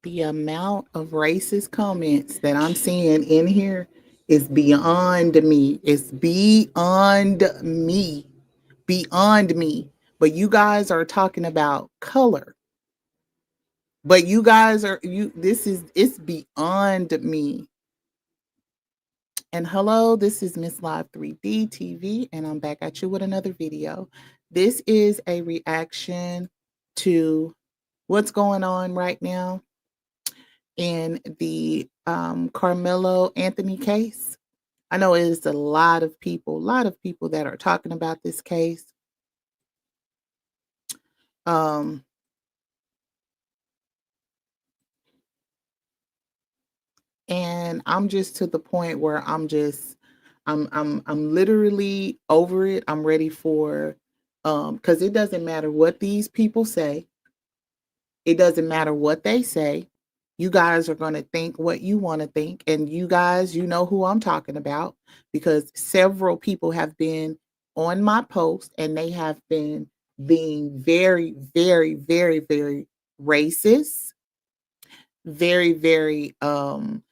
The amount of racist comments that I'm seeing in here is beyond me. It's beyond me. Beyond me. But you guys are talking about color. But you guys are you this is it's beyond me. And hello, this is Miss Live 3D TV, and I'm back at you with another video. This is a reaction to what's going on right now in the Carmelo Anthony case. I know it is a lot of people that are talking about this case. Um, and I'm just to the point where I'm literally over it. I'm ready for because it doesn't matter what these people say. It doesn't matter what they say. You guys are going to think what you want to think. And you guys, you know who I'm talking about because several people have been on my post and they have been being very, very, very, very racist, very, very, and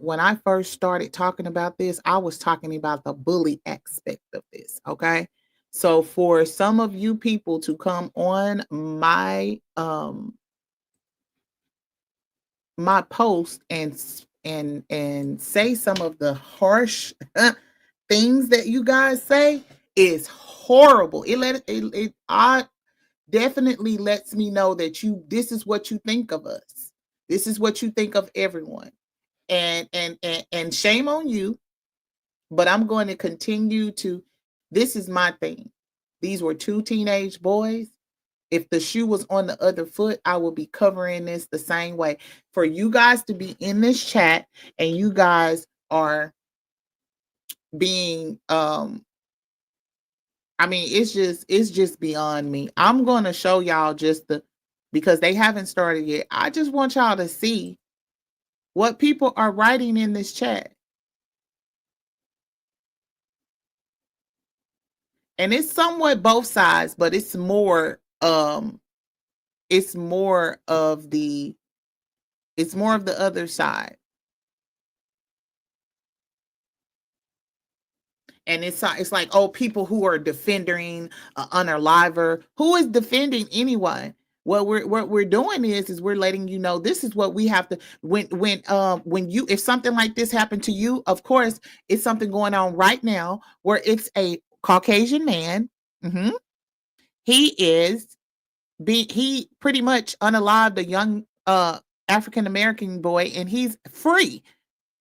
when I first started talking about this, I was talking about the bully aspect of this. Okay. So for some of you people to come on my post and say some of the harsh things that you guys say is horrible. I definitely lets me know that this is what you think of us. This is what you think of everyone. And shame on you, but I'm going to continue to this is my thing. These were two teenage boys. If the shoe was on the other foot, I will be covering this the same way. For you guys to be in this chat and you guys are being I mean, it's just beyond me. I'm going to show y'all just because they haven't started yet. I just want y'all to see what people are writing in this chat. And it's somewhat both sides, but it's more of the other side. And it's like, oh, people who are defending unaliver. Who is defending anyone? What we're doing is we're letting you know this is what we have to when you if something like this happened to you, of course, it's something going on right now where it's a Caucasian man. Mhm. He is he pretty much unalived a young African American boy, and he's free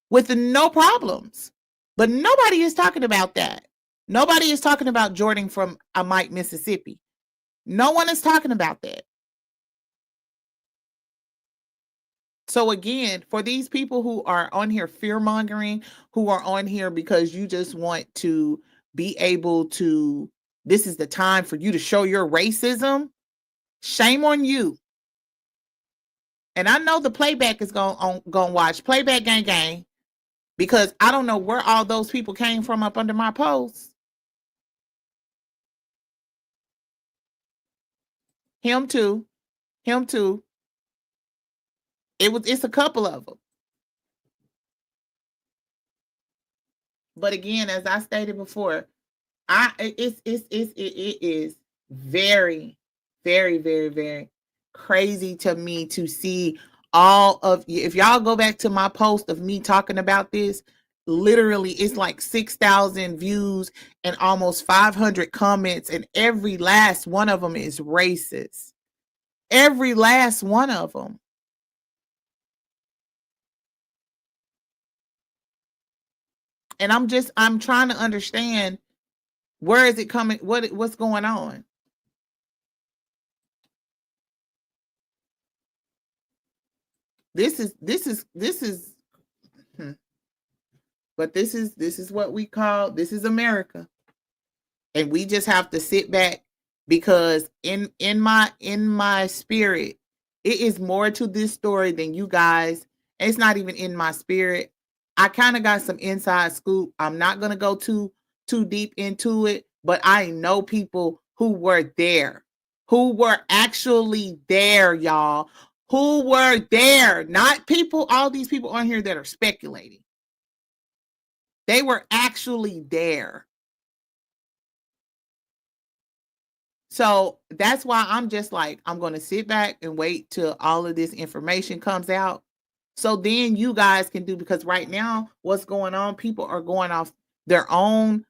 with no problems. But nobody is talking about that. Nobody is talking about Jordan from Mike, Mississippi. No one is talking about that. So again, for these people who are on here fear mongering, who are on here because you just want to be able to, this is the time for you to show your racism. Shame on you. And I know the playback is going to watch Playback Gang Gang because I don't know where all those people came from up under my posts. Him too. Him too. It's a couple of them. But again, as I stated before, it is very, very, very, very crazy to me to see all of you. If y'all go back to my post of me talking about this, literally it's like 6,000 views and almost 500 comments, and every last one of them is racist. Every last one of them. And I'm trying to understand, where is it coming? What's going on? This is hmm. But this is what we call, this is America. And we just have to sit back because in my spirit, it is more to this story than you guys. It's not even in my spirit. I kind of got some inside scoop. I'm not going to go too deep into it, but I know people who were there, who were actually there, y'all. who were there, not people, all these people on here that are speculating. They were actually there. So that's why I'm just like, I'm going to sit back and wait till all of this information comes out. So then you guys can do, because right now what's going on, people are going off their own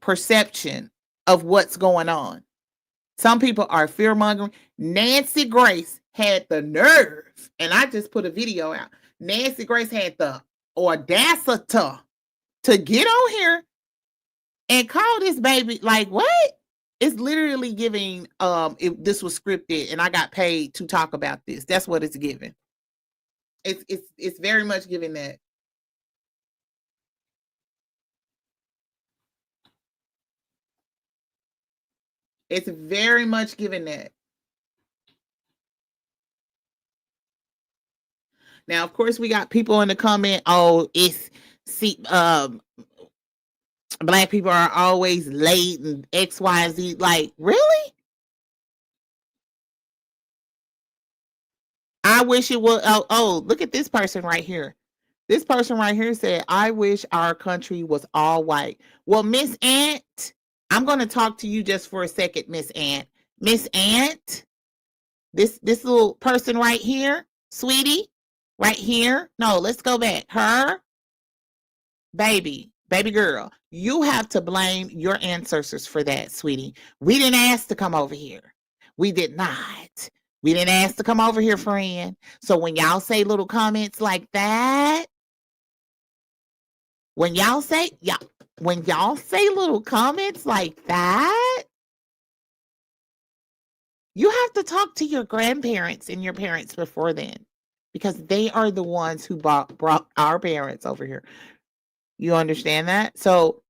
perception of what's going on. Some people are fear mongering. Nancy Grace had the nerve, and I just put a video out. Nancy Grace had the audacity to get on here and call this baby like, what? It's literally giving if this was scripted and I got paid to talk about this. That's what it's giving. It's very much giving that. It's very much giving that. Now, of course, we got people in the comment, oh, it's black people are always late and XYZ. Like, really? I wish it was. Oh, look at this person right here. This person right here said, I wish our country was all white. Well, Miss Ant, I'm going to talk to you just for a second, Miss Ant. Miss Ant, this little person right here, sweetie, right here. No, let's go back. Her, baby girl, you have to blame your ancestors for that, sweetie. We didn't ask to come over here. We did not. We didn't ask to come over here, friend. So when y'all say little comments like that, when y'all say little comments like that, you have to talk to your grandparents and your parents before then, because they are the ones who brought our parents over here. You understand that? So,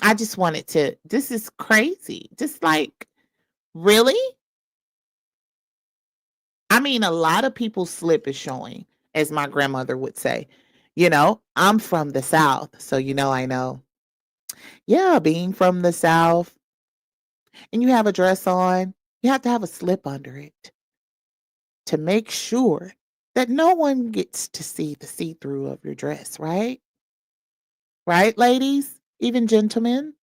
I just wanted to, this is crazy. Just like, really? I mean, a lot of people's slip is showing, as my grandmother would say. You know, I'm from the South, so I know. Yeah, being from the South and you have a dress on, you have to have a slip under it to make sure that no one gets to see the see-through of your dress, right? Right, ladies? Even gentlemen?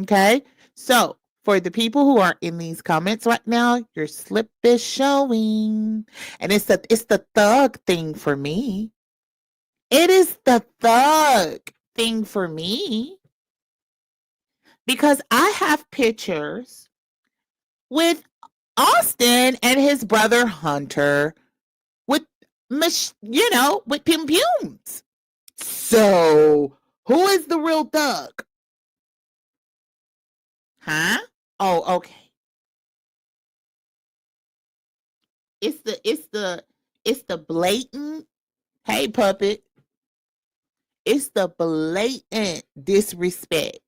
Okay? So, for the people who are in these comments right now, your slip is showing. And it's the thug thing for me. It is the thug thing for me. Because I have pictures with Austin and his brother Hunter with with pim pums. So, who is the real thug? Huh? Oh, okay. It's the blatant, hey puppet. It's the blatant disrespect.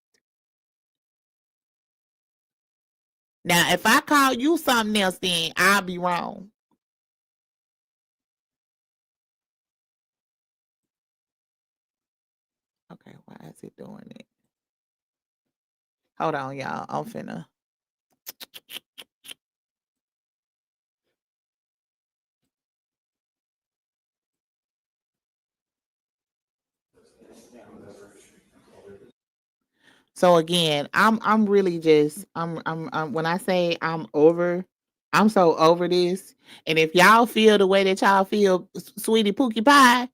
Now, if I call you something else, then I'll be wrong. Okay, why is it doing it? Hold on, y'all. I'm finna. So again, I'm really just I'm when I say I'm so over this. And if y'all feel the way that y'all feel, sweetie Pookie Pie,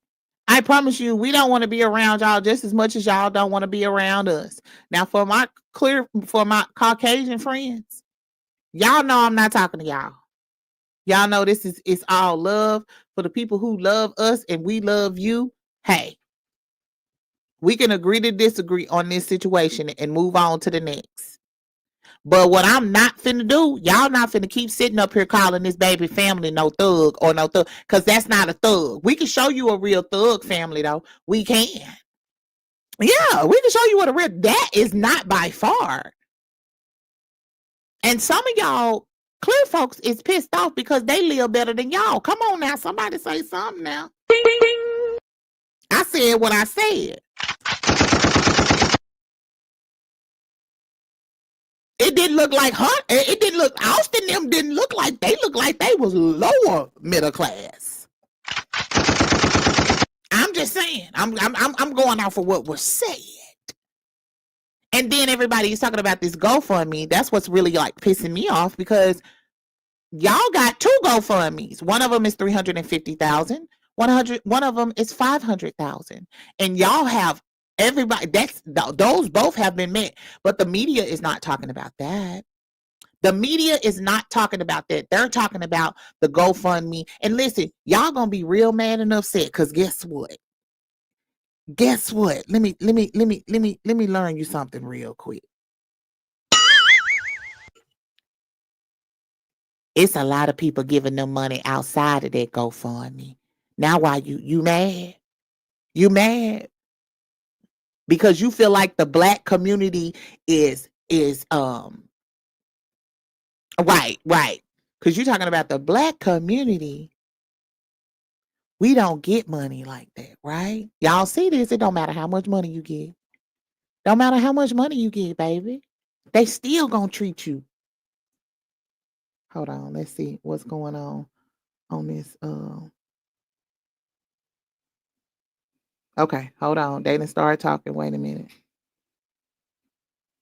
I promise you, we don't want to be around y'all just as much as y'all don't want to be around us. Now, for my Caucasian friends, y'all know I'm not talking to y'all. Y'all know it's all love. For the people who love us and we love you, hey, we can agree to disagree on this situation and move on to the next. But what I'm not finna do, y'all not finna keep sitting up here calling this baby family no thug or no thug, because that's not a thug. We can show you a real thug family, though. We can. Yeah, we can show you what a real, that is not by far. And some of y'all clear folks is pissed off because they live better than y'all. Come on now, somebody say something now. Ding, ding. I said what I said. It didn't look like her. It didn't look. Austin them didn't look like they looked like they was lower middle class. I'm just saying. I'm going off of what was said. And then everybody's talking about this GoFundMe. That's what's really like pissing me off, because y'all got two GoFundMes. One of them is 350,000. One of them is 500,000. And y'all have everybody. Those both have been met, but the media is not talking about that. The media is not talking about that. They're talking about the GoFundMe. And listen, y'all gonna be real mad and upset, because guess what? Guess what? Let me learn you something real quick. It's a lot of people giving them money outside of that GoFundMe. Now why you mad? You mad because you feel like the black community is right. Because you're talking about the black community. We don't get money like that, right? Y'all see this? It don't matter how much money you get. Don't matter how much money you get, baby. They still gonna treat you. Hold on, let's see what's going on this. Okay, hold on. They didn't start talking. Wait a minute.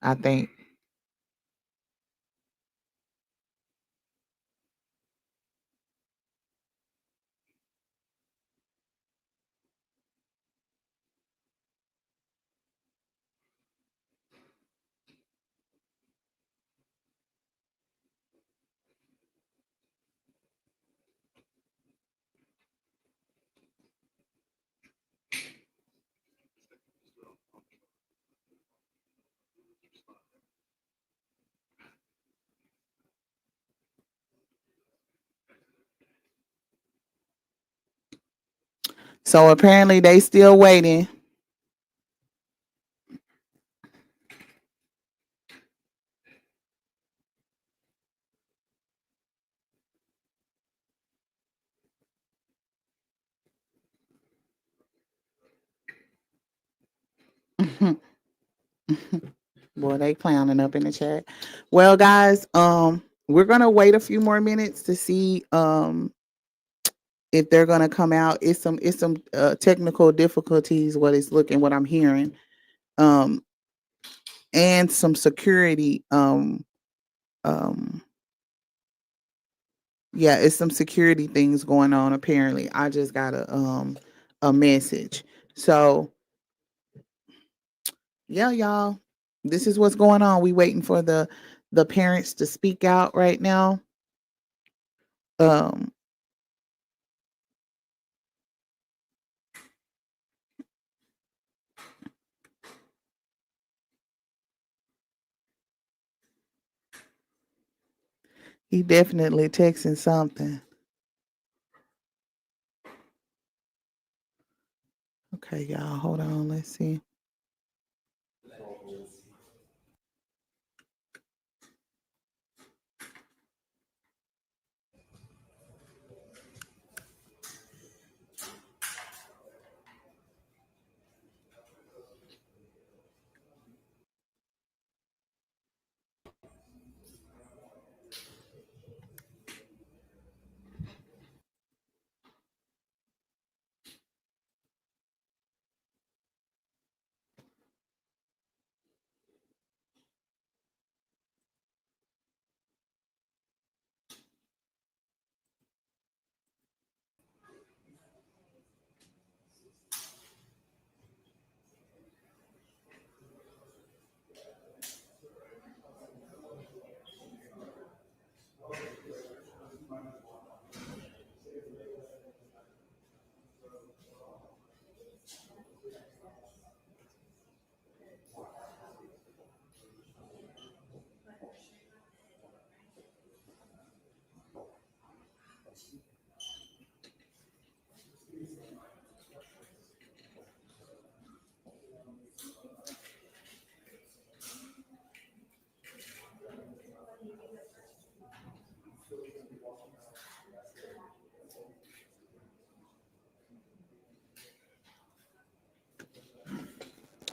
I think. So apparently they still waiting. Boy, they clowning up in the chat. Well, guys, we're gonna wait a few more minutes to see if they're gonna come out. It's some technical difficulties. What I'm hearing, um, and some security. Yeah, it's some security things going on. Apparently, I just got a message. So yeah, y'all, this is what's going on. We waiting for the parents to speak out right now. Um, he definitely texting something. Okay, y'all, hold on. Let's see.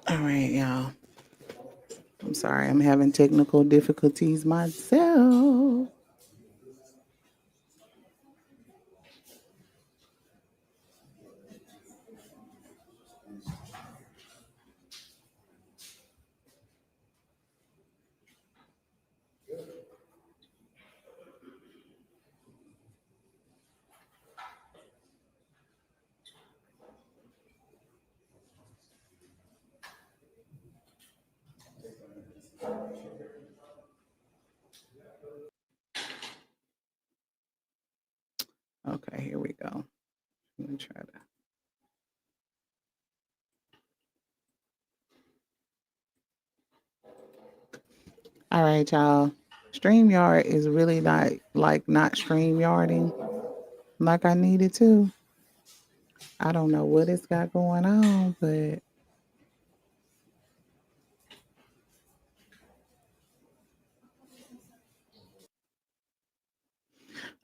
All right, y'all. I'm sorry, I'm having technical difficulties myself. Okay, here we go. I'm gonna try to. All right, y'all. StreamYard is really not StreamYarding like I needed to. I don't know what it's got going on, but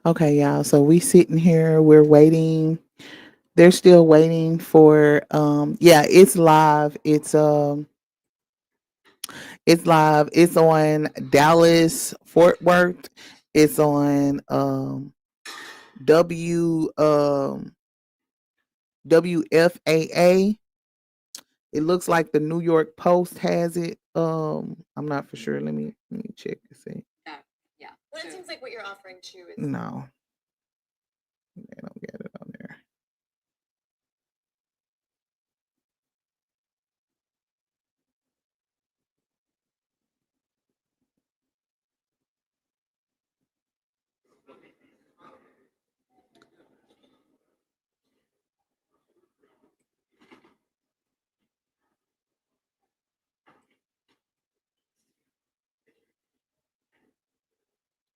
okay, y'all. So we sitting here, we're waiting. They're still waiting for yeah, it's live. It's live. It's on Dallas, Fort Worth. It's on W WFAA. It looks like the New York Post has it. I'm not for sure. Let me check and see. Yeah. Well, it seems like what you're offering too is no, they don't get it on there.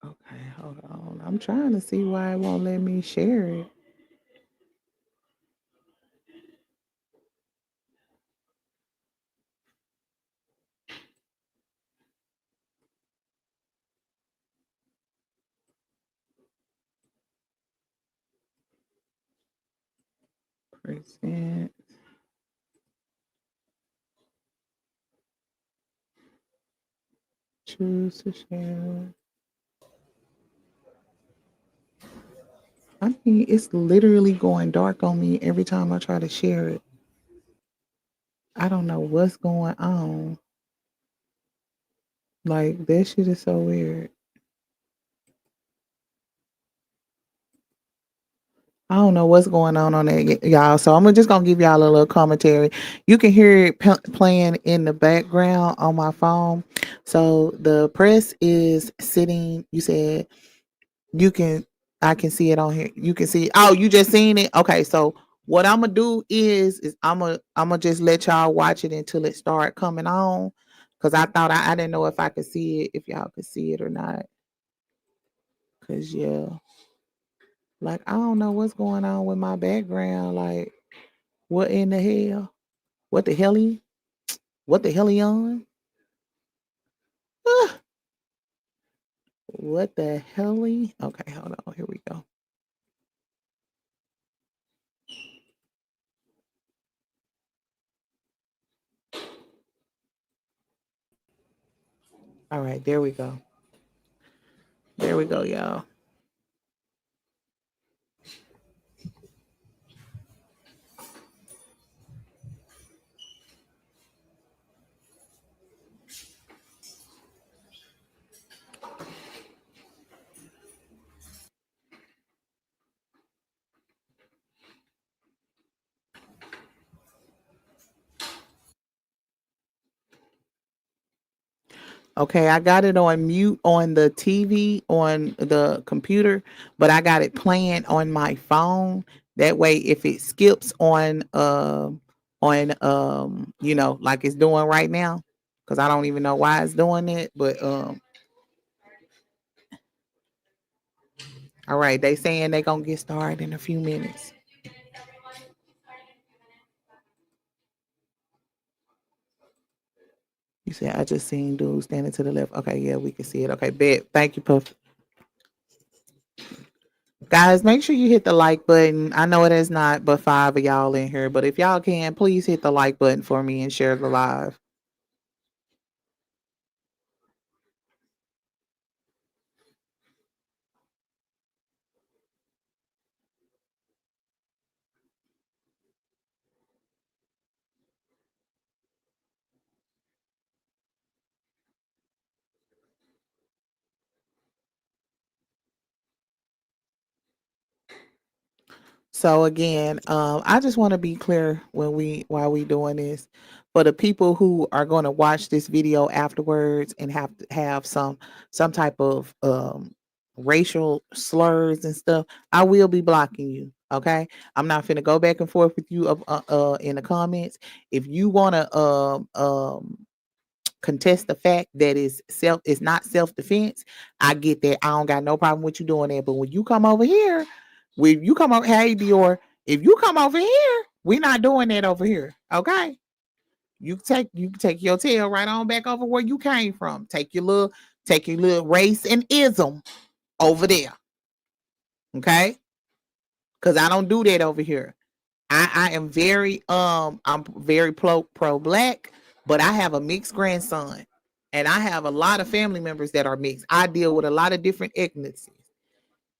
Okay, hold on. I'm trying to see why it won't let me share it. Present. Choose to share. I mean, it's literally going dark on me every time I try to share it. I don't know what's going on. Like that shit is so weird. I don't know what's going on that, y'all. So I'm just gonna give y'all a little commentary. You can hear it playing in the background on my phone. So the press is sitting. You said you can. I can see it on here. You can see. Oh, you just seen it. Okay. So what I'm gonna do is I'm gonna just let y'all watch it until it start coming on. Cause I thought I didn't know if I could see it, if y'all could see it or not. Cause yeah, like I don't know what's going on with my background. Like what in the hell? What the hell he? What the hell he on? Ah, what the hell he? Okay, hold on. Here we go. All right, there we go. There we go, y'all. Okay, I got it on mute on the TV on the computer, but I got it playing on my phone. That way, if it skips like it's doing right now, because I don't even know why it's doing it, but all right, they saying they gonna get started in a few minutes. You said I just seen dude standing to the left. Okay, yeah, we can see it. Okay, bet. Thank you, Puff. Guys, make sure you hit the like button. I know it is not but five of y'all in here, but if y'all can, please hit the like button for me and share the live. So again, I just want to be clear while we doing this, for the people who are going to watch this video afterwards and have to have some type of racial slurs and stuff, I will be blocking you. Okay, I'm not finna go back and forth with you in the comments. If you want to contest the fact that it's not self-defense, I get that. I don't got no problem with you doing that. But when you come over here, when you come over, hey Dior, if you come over here, we're not doing that over here. Okay. You take your tail right on back over where you came from. Take your little race and ism over there. Okay. Cause I don't do that over here. I am very I'm very pro black, but I have a mixed grandson, and I have a lot of family members that are mixed. I deal with a lot of different ethnicities,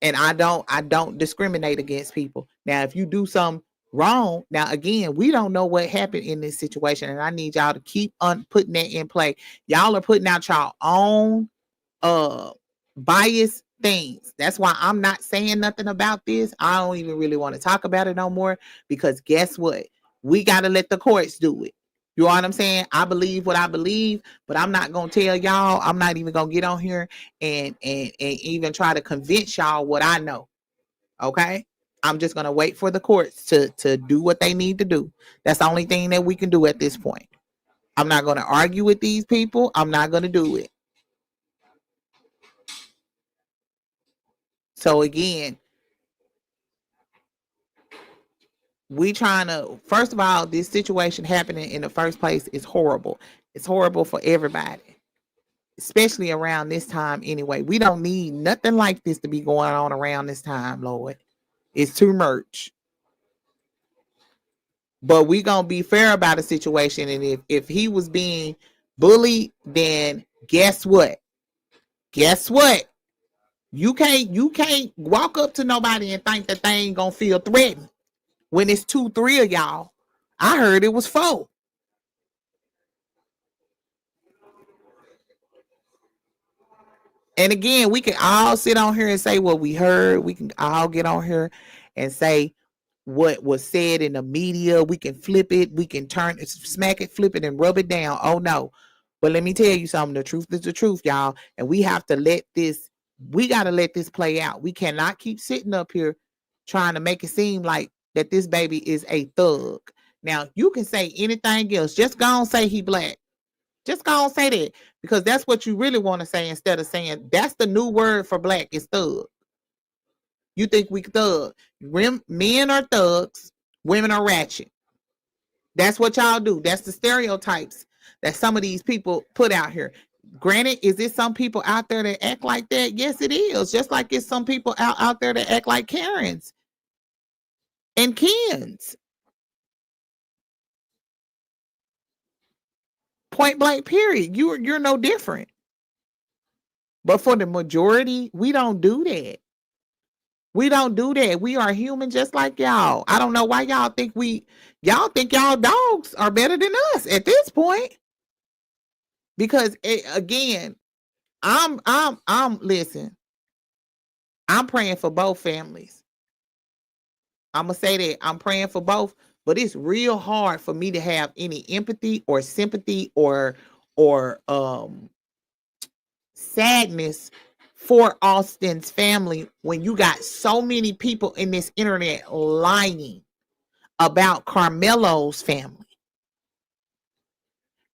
and I don't discriminate against people. Now, if you do something wrong, now again, we don't know what happened in this situation, and I need y'all to keep putting that in play. Y'all are putting out y'all own uh biased things. That's why I'm not saying nothing about this. I don't even really want to talk about it no more, because guess what? We got to let the courts do it. You know what I'm saying? I believe what I believe, but I'm not gonna tell y'all. I'm not even gonna get on here and even try to convince y'all what I know. Okay? I'm just gonna wait for the courts to do what they need to do. That's the only thing that we can do at this point. I'm not gonna argue with these people. I'm not gonna do it. So again, we trying to, first of all, this situation happening in the first place is horrible. It's horrible for everybody, especially around this time anyway. We don't need nothing like this to be going on around this time, Lord. It's too much. But we gonna be fair about the situation, and if he was being bullied, then guess what? Guess what? You can't walk up to nobody and think that they ain't gonna feel threatened when it's 2, 3 of y'all. I heard it was 4. And again, we can all sit on here and say what we heard. We can all get on here and say what was said in the media. We can flip it. We can turn it, smack it, flip it, and rub it down. Oh no. But let me tell you something. The truth is the truth, y'all. And we have to we got to let this play out. We cannot keep sitting up here trying to make it seem like that this baby is a thug. Now, you can say anything else. Just go and say he black. Just go and say that, because that's what you really want to say, instead of saying that's the new word for black is thug. You think we thug. Men are thugs, women are ratchet. That's what y'all do. That's the stereotypes that some of these people put out here. Granted, is it some people out there that act like that? Yes, it is. Just like it's some people out there that act like Karens and Kens. Point blank, period. You're no different. But for the majority, we don't do that. We don't do that. We are human just like y'all. I don't know why y'all think y'all dogs are better than us at this point. Because again, listen, I'm praying for both families. I'm gonna say that I'm praying for both, but it's real hard for me to have any empathy or sympathy or sadness for Austin's family when you got so many people in this internet lying about Karmelo's family.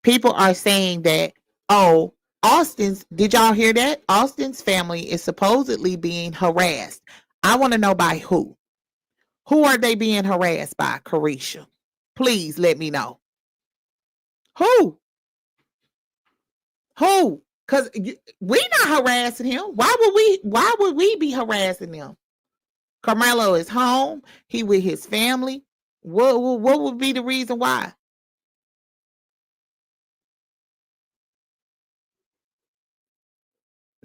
People are saying that, oh, did y'all hear that? Austin's family is supposedly being harassed. I want to know by who. Who are they being harassed by, Carisha? Please let me know. Who? Who? Because we not harassing him. Why would we be harassing him? Karmelo is home. He with his family. What would be the reason why?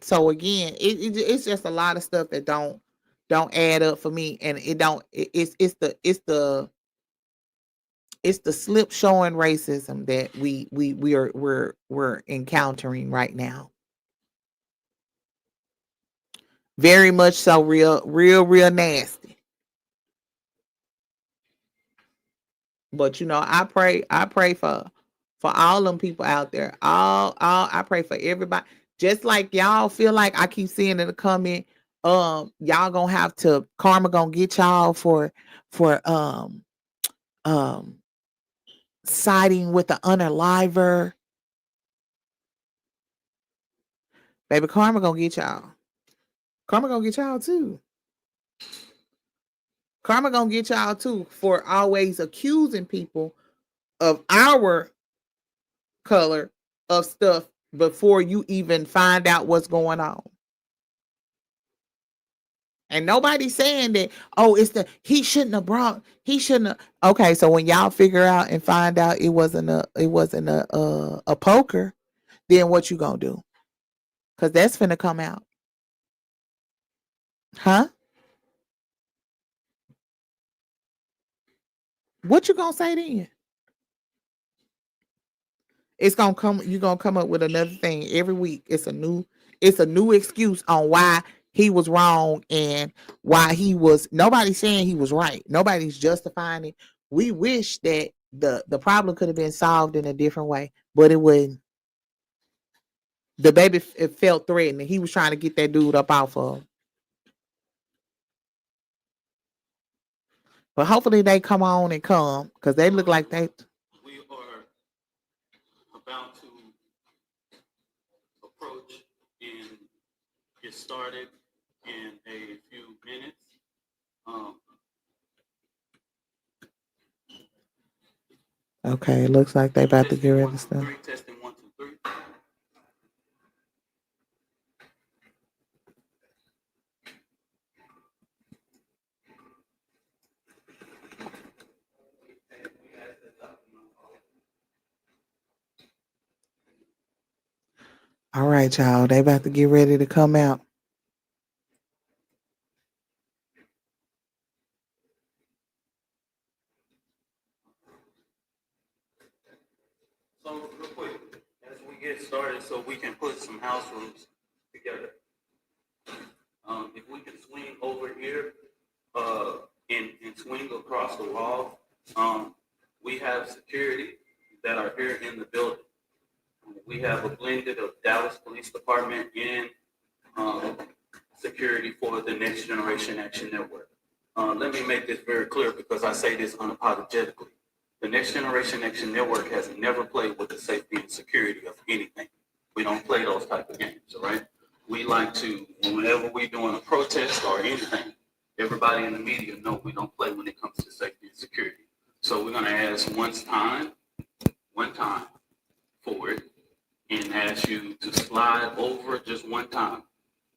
So again, it's just a lot of stuff that don't add up for me, and it's the slip showing racism that we're encountering right now. Very much so, real nasty. But I pray for all them people out there. All I pray for everybody. Just like y'all feel like I keep seeing in the comment, y'all gonna have to karma gonna get y'all for um siding with the unaliver. Baby, karma gonna get y'all. Karma gonna get y'all too. Karma gonna get y'all too for always accusing people of our color of stuff before you even find out what's going on. And nobody's saying that, oh, he shouldn't have. Okay, so when y'all figure out and find out it wasn't a poker, then what you gonna do? Cause that's finna come out. Huh? What you gonna say then? It's gonna come. You're gonna come up with another thing every week. It's a new excuse on why he was wrong and why he was. Nobody's saying he was right. Nobody's justifying it. We wish that the problem could have been solved in a different way, but it wouldn't. The baby it felt threatened. He was trying to get that dude up off of him. But hopefully they come on and come because they look like they. We are about to approach and get started in a few minutes. Okay, it looks like they about to get ready to start. Testing 1, 2, 3. All right, y'all. They about to get ready to come out. So real quick, as we get started, so we can put some house rules together. If we can swing over here and swing across the wall, we have security that are here in the building. We have a blended of Dallas Police Department and security for the Next Generation Action Network. Let me make this very clear because I say this unapologetically. The Next Generation Action Network has never played with the safety and security of anything. We don't play those type of games, all right? We like to, whenever we're doing a protest or anything, everybody in the media know we don't play when it comes to safety and security. So we're gonna ask one time for it, and ask you to slide over just one time.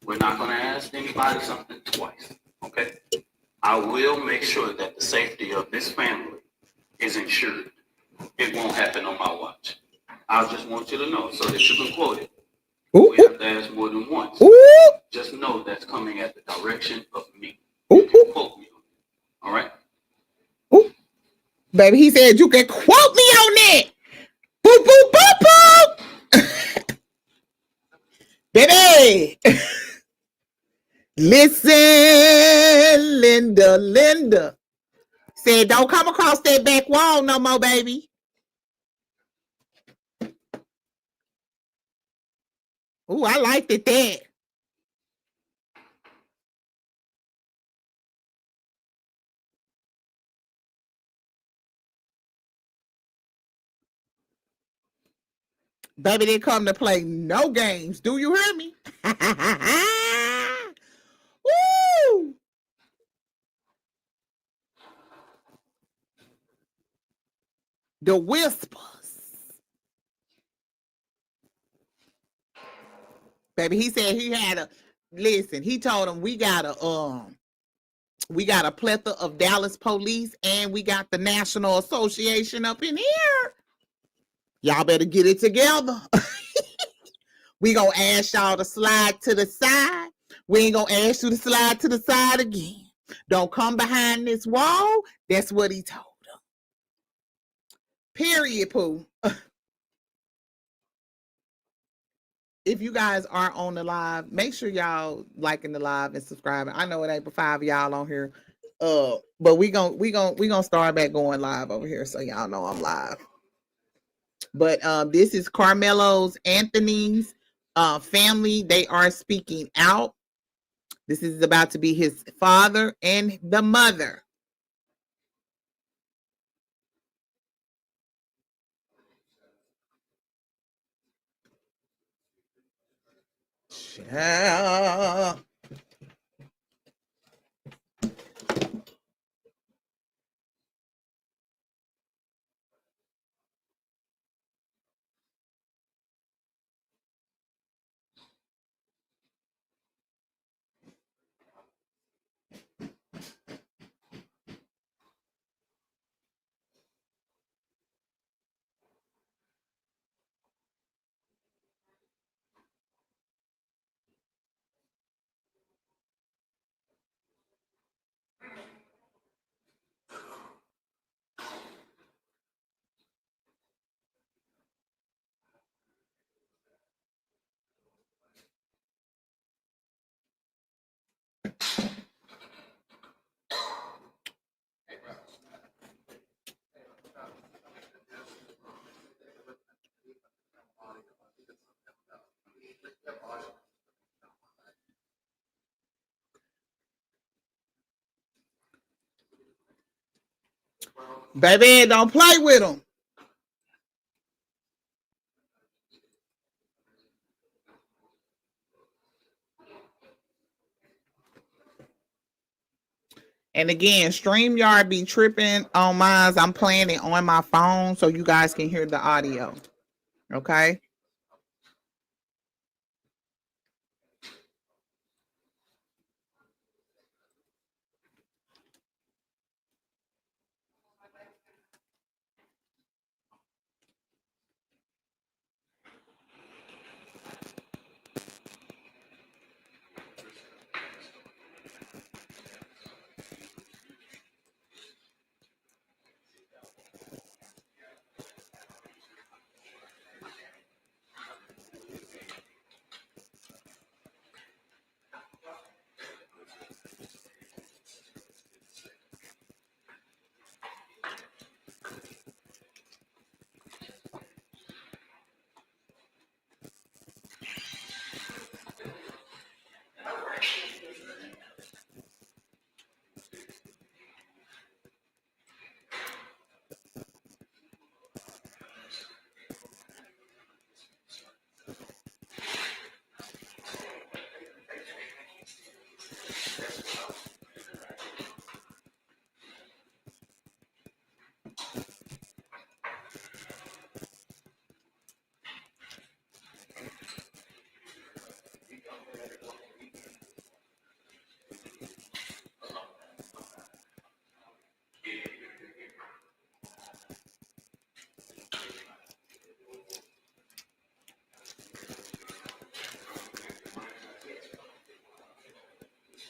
We're not gonna ask anybody something twice, okay? I will make sure that the safety of this family is ensured. It won't happen on my watch. I just want you to know so that you can quote it. Ooh, We have to ask more than once. ooh, Just know that's coming at the direction of me. ooh, You can quote me on it. All right? ooh. Baby, he said you can quote me on that. Boop, boop, boop, boop. Baby. Listen, Linda. Said don't come across that back wall no more, baby. Ooh, I liked it that. Baby didn't come to play no games. Do you hear me? Woo! The whispers. Baby, he said he had a listen, he told him we got a plethora of Dallas police and we got the National Association up in here. Y'all better get it together. We gonna ask y'all to slide to the side. We ain't gonna ask you to slide to the side again. Don't come behind this wall. That's what he told them. Period, Pooh. If you guys are on the live, make sure y'all liking the live and subscribing. I know it ain't but 5 of y'all on here. But we gonna start back going live over here, so y'all know I'm live. But this is Karmelo's Anthony's family. They are speaking out. This is about to be his father and the mother. Yeah. Baby, don't play with them. And again, StreamYard be tripping on mine. I'm playing it on my phone so you guys can hear the audio. Okay.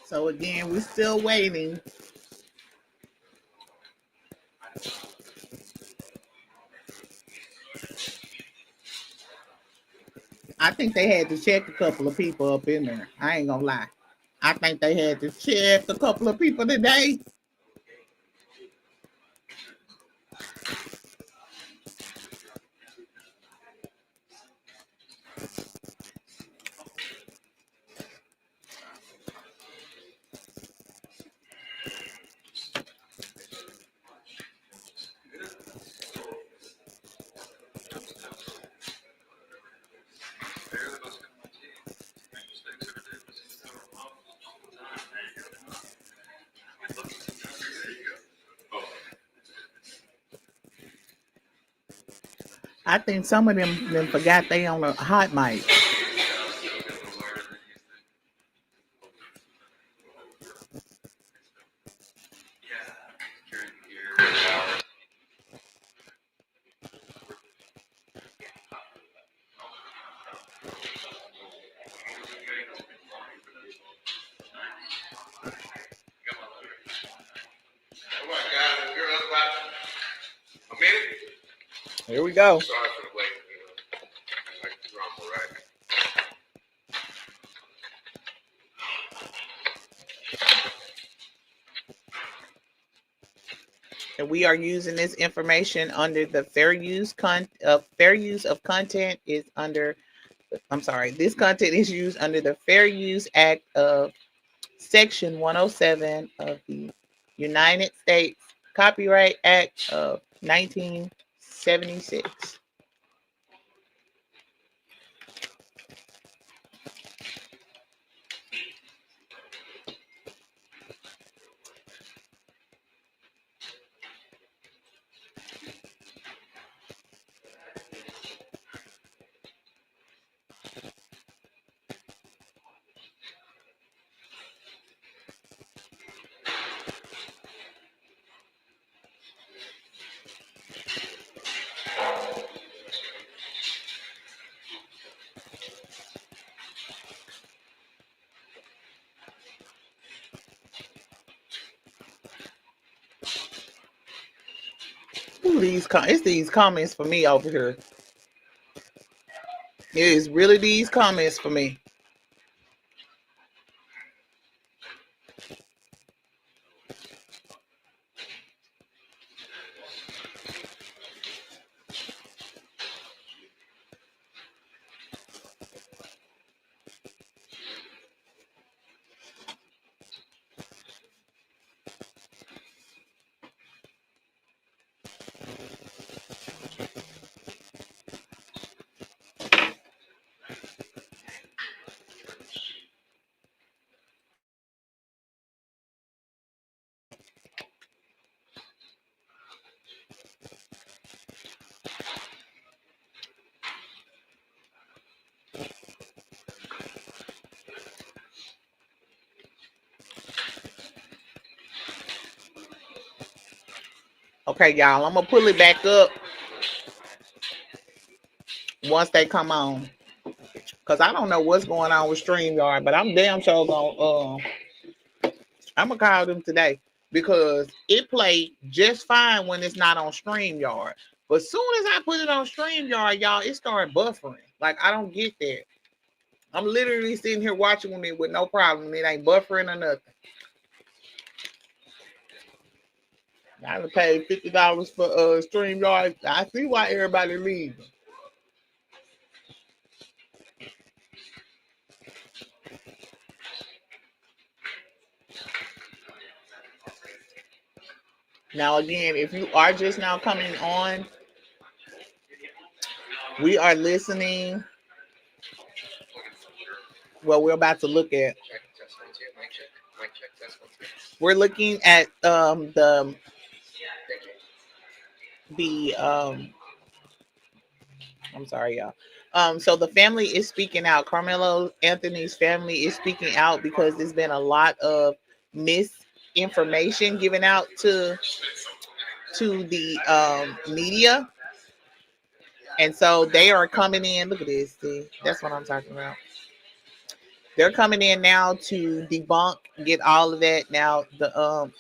So again, we're still waiting. I think they had to check a couple of people up in there. I ain't gonna lie. I think they had to check a couple of people today. I think some of them forgot they on a hot mic. Here we go. And we are using this information under the fair use of content is under. I'm sorry. This content is used under the Fair Use Act of Section 107 of the United States Copyright Act of 1976. Ooh, it's these comments for me over here. It is really these comments for me. Okay, y'all, I'm gonna pull it back up once they come on. Cause I don't know what's going on with StreamYard, but I'm damn sure gonna I'm gonna call them today because it played just fine when it's not on StreamYard. But as soon as I put it on StreamYard, y'all, it started buffering. Like I don't get that. I'm literally sitting here watching it with no problem. It ain't buffering or nothing. I done paid $50 for StreamYard. I see why everybody leaving. Now again, if you are just now coming on, we are listening. Well, we're about to look at. We're looking at the I'm sorry, y'all. So the family is speaking out. Carmelo Anthony's family is speaking out because there's been a lot of misinformation given out to the media, and so they are coming in. Look at this. See, that's what I'm talking about. They're coming in now to debunk, get all of that. Now the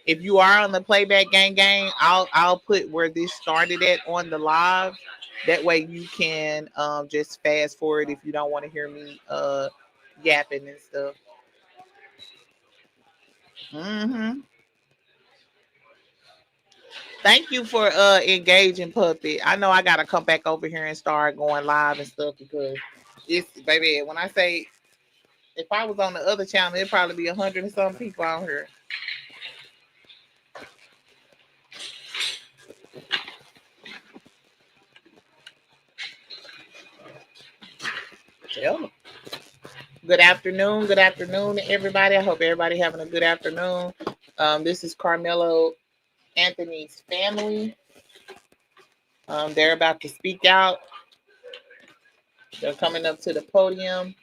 if you are on the playback gang, I'll put where this started at on the live. That way you can just fast forward if you don't want to hear me yapping and stuff. Hmm. Thank you for engaging, Puppet. I know I gotta come back over here and start going live and stuff because it's baby. When I say if I was on the other channel, it'd probably be 100 and some people out here. Tell me. Good afternoon, everybody. I hope everybody having a good afternoon. This is Carmelo Anthony's family. They're about to speak out. They're coming up to the podium.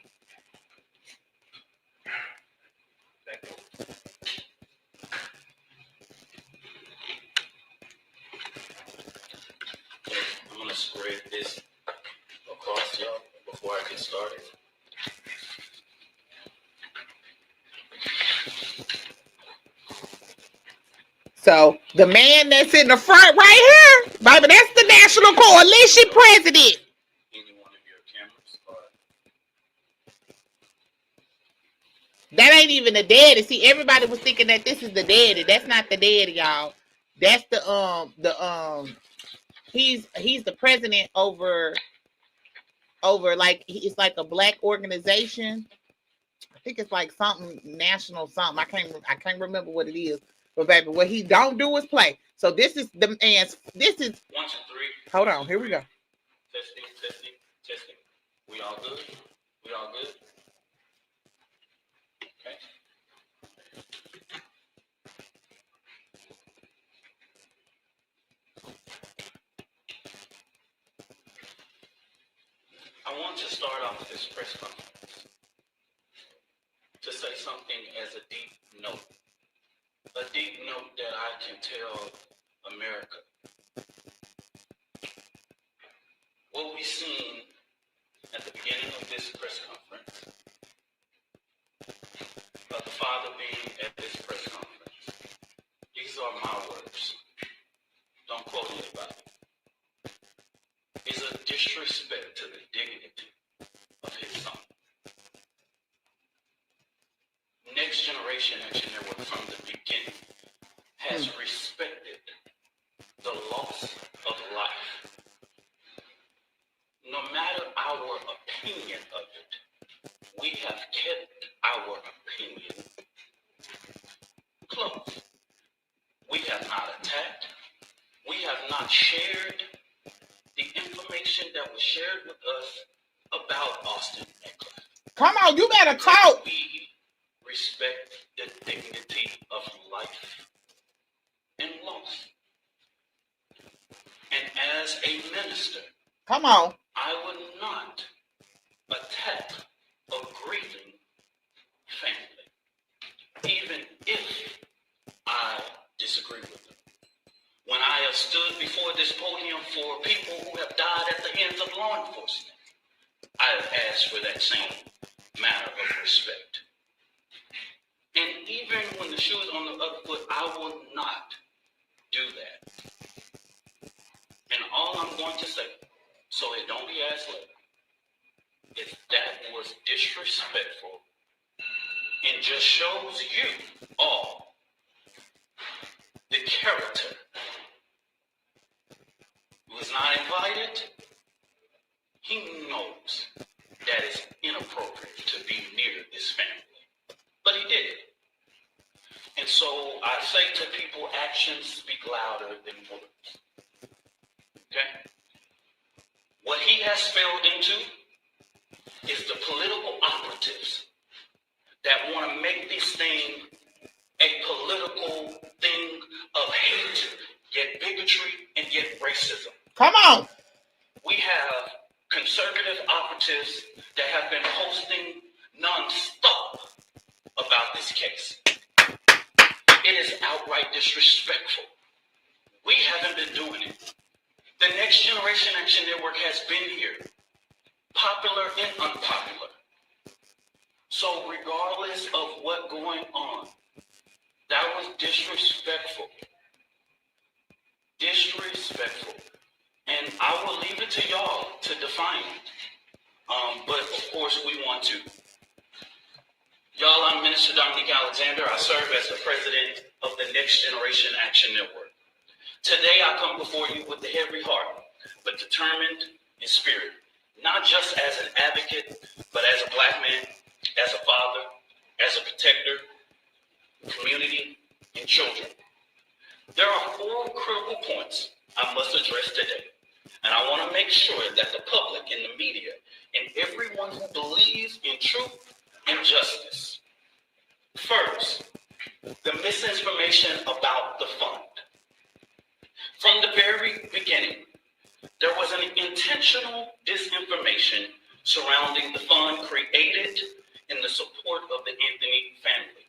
I'm gonna spread this across y'all before I get started. So the man that's in the front right here, baby, that's the National Coalition president. Any one of your cameras or That ain't even the daddy. See, everybody was thinking that this is the daddy. That's not the daddy, y'all. That's he's the president over like it's like a black organization. I think it's like something national something. I can't remember what it is. But baby, what he don't do is play. So this is the man's. This is 1, 2, 3. Hold on, here we go. Testing, testing, testing. We all good? We all good? Okay. I want to start off this press conference to say something as a deep note. A deep note that I can tell America. What we've seen at the beginning of this press conference, of the father being at this press conference, these are my words. Don't quote anybody. Is a disrespect to the dignity of his son. Next Generation Action Network from the beginning has respected the loss of life. No matter our opinion of it, we have kept our opinion close. We have not attacked. We have not shared the information that was shared with us about Austin Eckler. Come on, you better talk. We respect the dignity of life and loss. And as a minister, come on, I would not attack a grieving family, even if I disagree with them. When I have stood before this podium for people who have died at the hands of law enforcement, I have asked for that same matter of respect. And even when the shoe is on the other foot, I will not do that. And all I'm going to say, so it don't be asked later, is that was disrespectful and just shows you all the character who is not invited. He knows that it's inappropriate to be near this family, but he did it. And so I say to people, actions speak louder than words. Okay? What he has failed into is the political operatives that want to make this thing a political thing of hate, yet bigotry, and yet racism. come on. We have conservative operatives that have been posting non-stop about this case. It is outright disrespectful. We haven't been doing it. The Next Generation Action Network has been here, popular and unpopular. So regardless of what's going on, that was disrespectful. Disrespectful. And I will leave it to y'all to define it. But of course we want to. Y'all, I'm Minister Dominique Alexander. I serve as the president of the Next Generation Action Network. Today I come before you with a heavy heart, but determined in spirit. Not just as an advocate, but as a black man, as a father, as a protector, community, and children. There are 4 critical points I must address today. And I want to make sure that the public and the media and everyone who believes in truth and justice. First, the misinformation about the fund. From the very beginning, there was an intentional disinformation surrounding the fund created in the support of the Anthony family.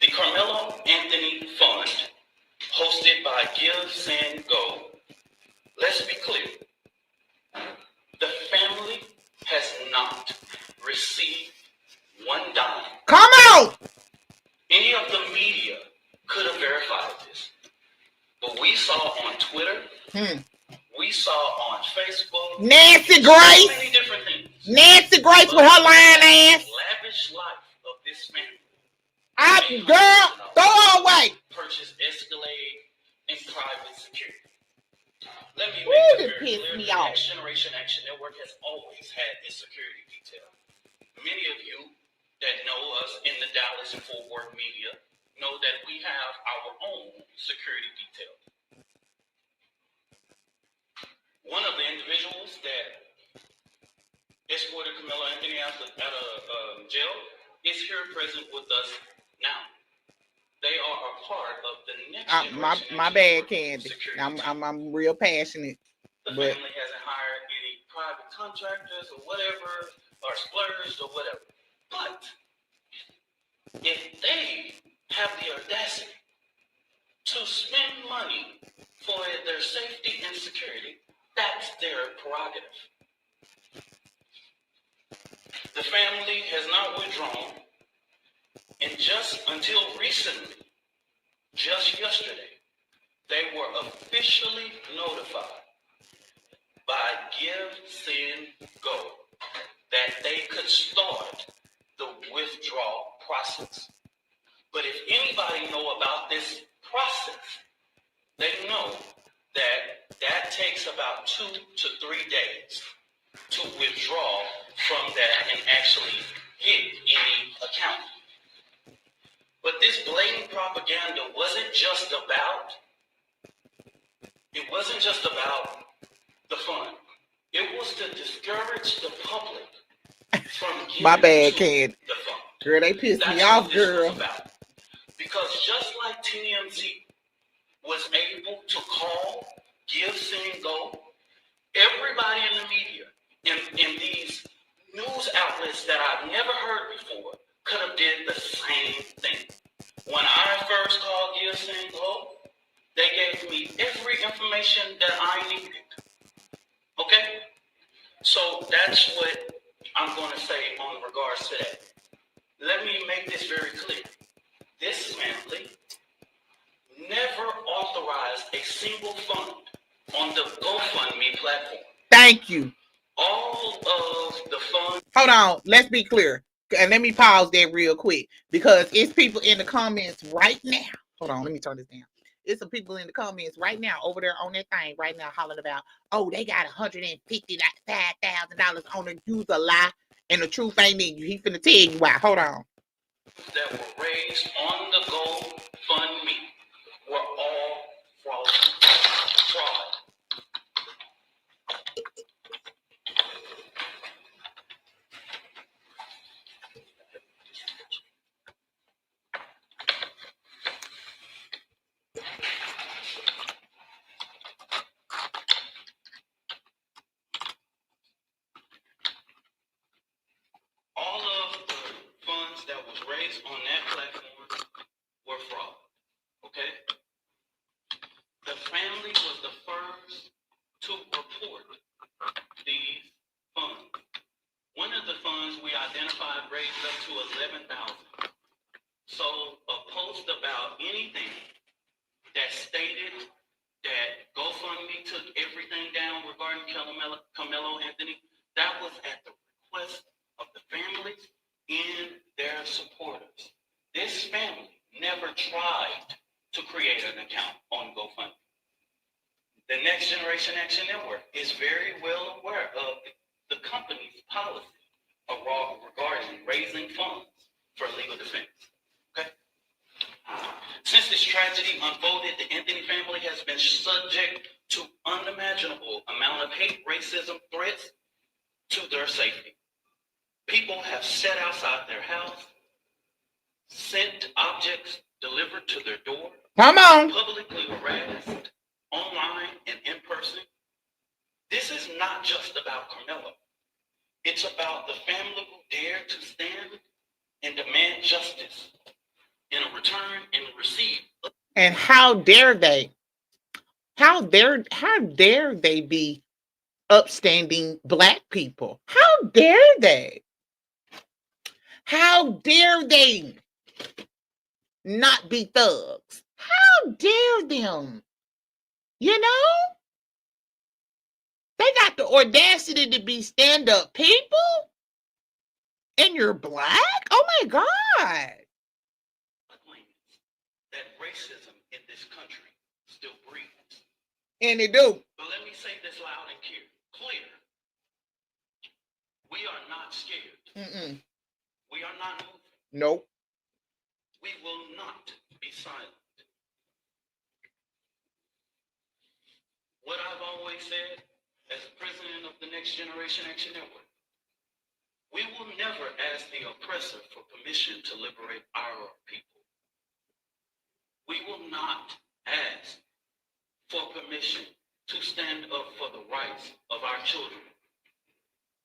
The Karmelo Anthony Fund, hosted by Give, Send, Go. Let's be clear. The family has not received one dime. Come on. Any of the media could have verified this. But we saw on Twitter, we saw on Facebook, Nancy so Grace. many different things. Nancy Grace with her lying ass. Lavish life of this family. Girl, throw her away. Purchased piss clear, me the off. Next Generation Action Network has always had this security detail. Many of you that know us in the Dallas and Fort Worth media know that we have our own security detail. One of the individuals that escorted Karmelo Anthony out of jail is here present with us now. They are a part of the Next Generation. My bad, Candy. I'm real passionate. The family hasn't hired any private contractors or whatever, or splurged or whatever. But if they have the audacity to spend money for their safety and security, that's their prerogative. The family has not withdrawn, and just until recently, just yesterday, they were officially notified by Give, Send, Go that they could start the withdrawal process. But if anybody know about this process, they know that takes about 2 to 3 days to withdraw from that and actually get any account. But this blatant propaganda wasn't just about the fund. It was to discourage the public from giving My bad, to kid. the fund. Girl, they pissed That's me off, what this girl. was about. Because just like TMZ was able to call, give, send, go, everybody in the media, in these news outlets that I've never heard before, could have did the same thing. When I first called Give, Send, Go, they gave me every information that I needed. Okay? So that's what I'm going to say on regards to that. Let me make this very clear. This family never authorized a single fund on the GoFundMe platform. Thank you. All of the funds. Hold on. Let's be clear. And let me pause there real quick because it's people in the comments right now. Hold on. Let me turn this down. It's some people in the comments right now over there on that thing right now hollering about, oh, they got $155,000 on the use a lie and the truth ain't in you. He finna tell you why. Hold on. That were raised on the GoFundMe were all fraud. All of the funds that was raised on that platform were fraud. Okay? The family was the first to report these funds. One of the funds we identified raised up to $11,000. So a post about anything that stated that GoFundMe took everything down regarding Karmelo Anthony, that was at the request of the families and their supporters. This family never tried to create an account on GoFundMe. The Next Generation Action Network is very well aware of the company's policy regarding raising funds for legal defense. Okay? Since this tragedy unfolded, the Anthony family has been subject to unimaginable amount of hate, racism, threats to their safety. People have sat outside their house, sent objects delivered to their door, come on, publicly harassed, online and in person. This is not just about Karmelo. It's about the family who dared to stand and demand justice in a return and receive. And how dare they? How dare they be upstanding Black people? How dare they? How dare they not be thugs? How dare them? You know? They got the audacity to be stand-up people? And you're Black? Oh my God. That racism in this country still breathes. And it do. But let me say this loud and clear. We are not scared. Mm-mm. We are not moving. Nope. We will not be silent. What I've always said as president of the Next Generation Action Network, we will never ask the oppressor for permission to liberate our people. We will not ask for permission to stand up for the rights of our children.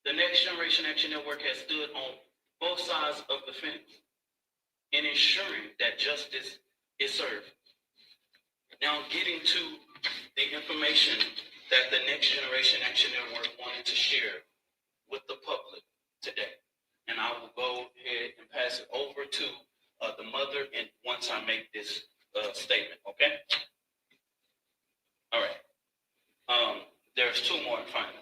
The Next Generation Action Network has stood on both sides of the fence in ensuring that justice is served. Now, getting to the information that the Next Generation Action Network wanted to share with the public today. And I will go ahead and pass it over to the mother and once I make this statement, okay? All right. There's two more in front of me.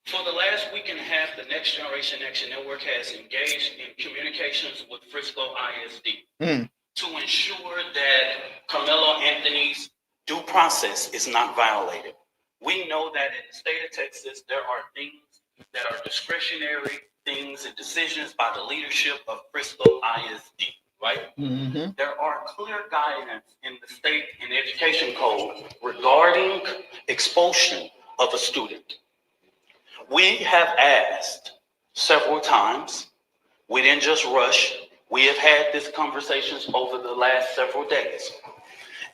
For the last week and a half, the Next Generation Action Network has engaged in communications with Frisco ISD to ensure that Karmelo Anthony's due process is not violated. We know that in the state of Texas, there are things that are discretionary things and decisions by the leadership of Frisco ISD, right? Mm-hmm. There are clear guidance in the state and education code regarding expulsion of a student. We have asked several times. We didn't just rush. We have had these conversations over the last several days.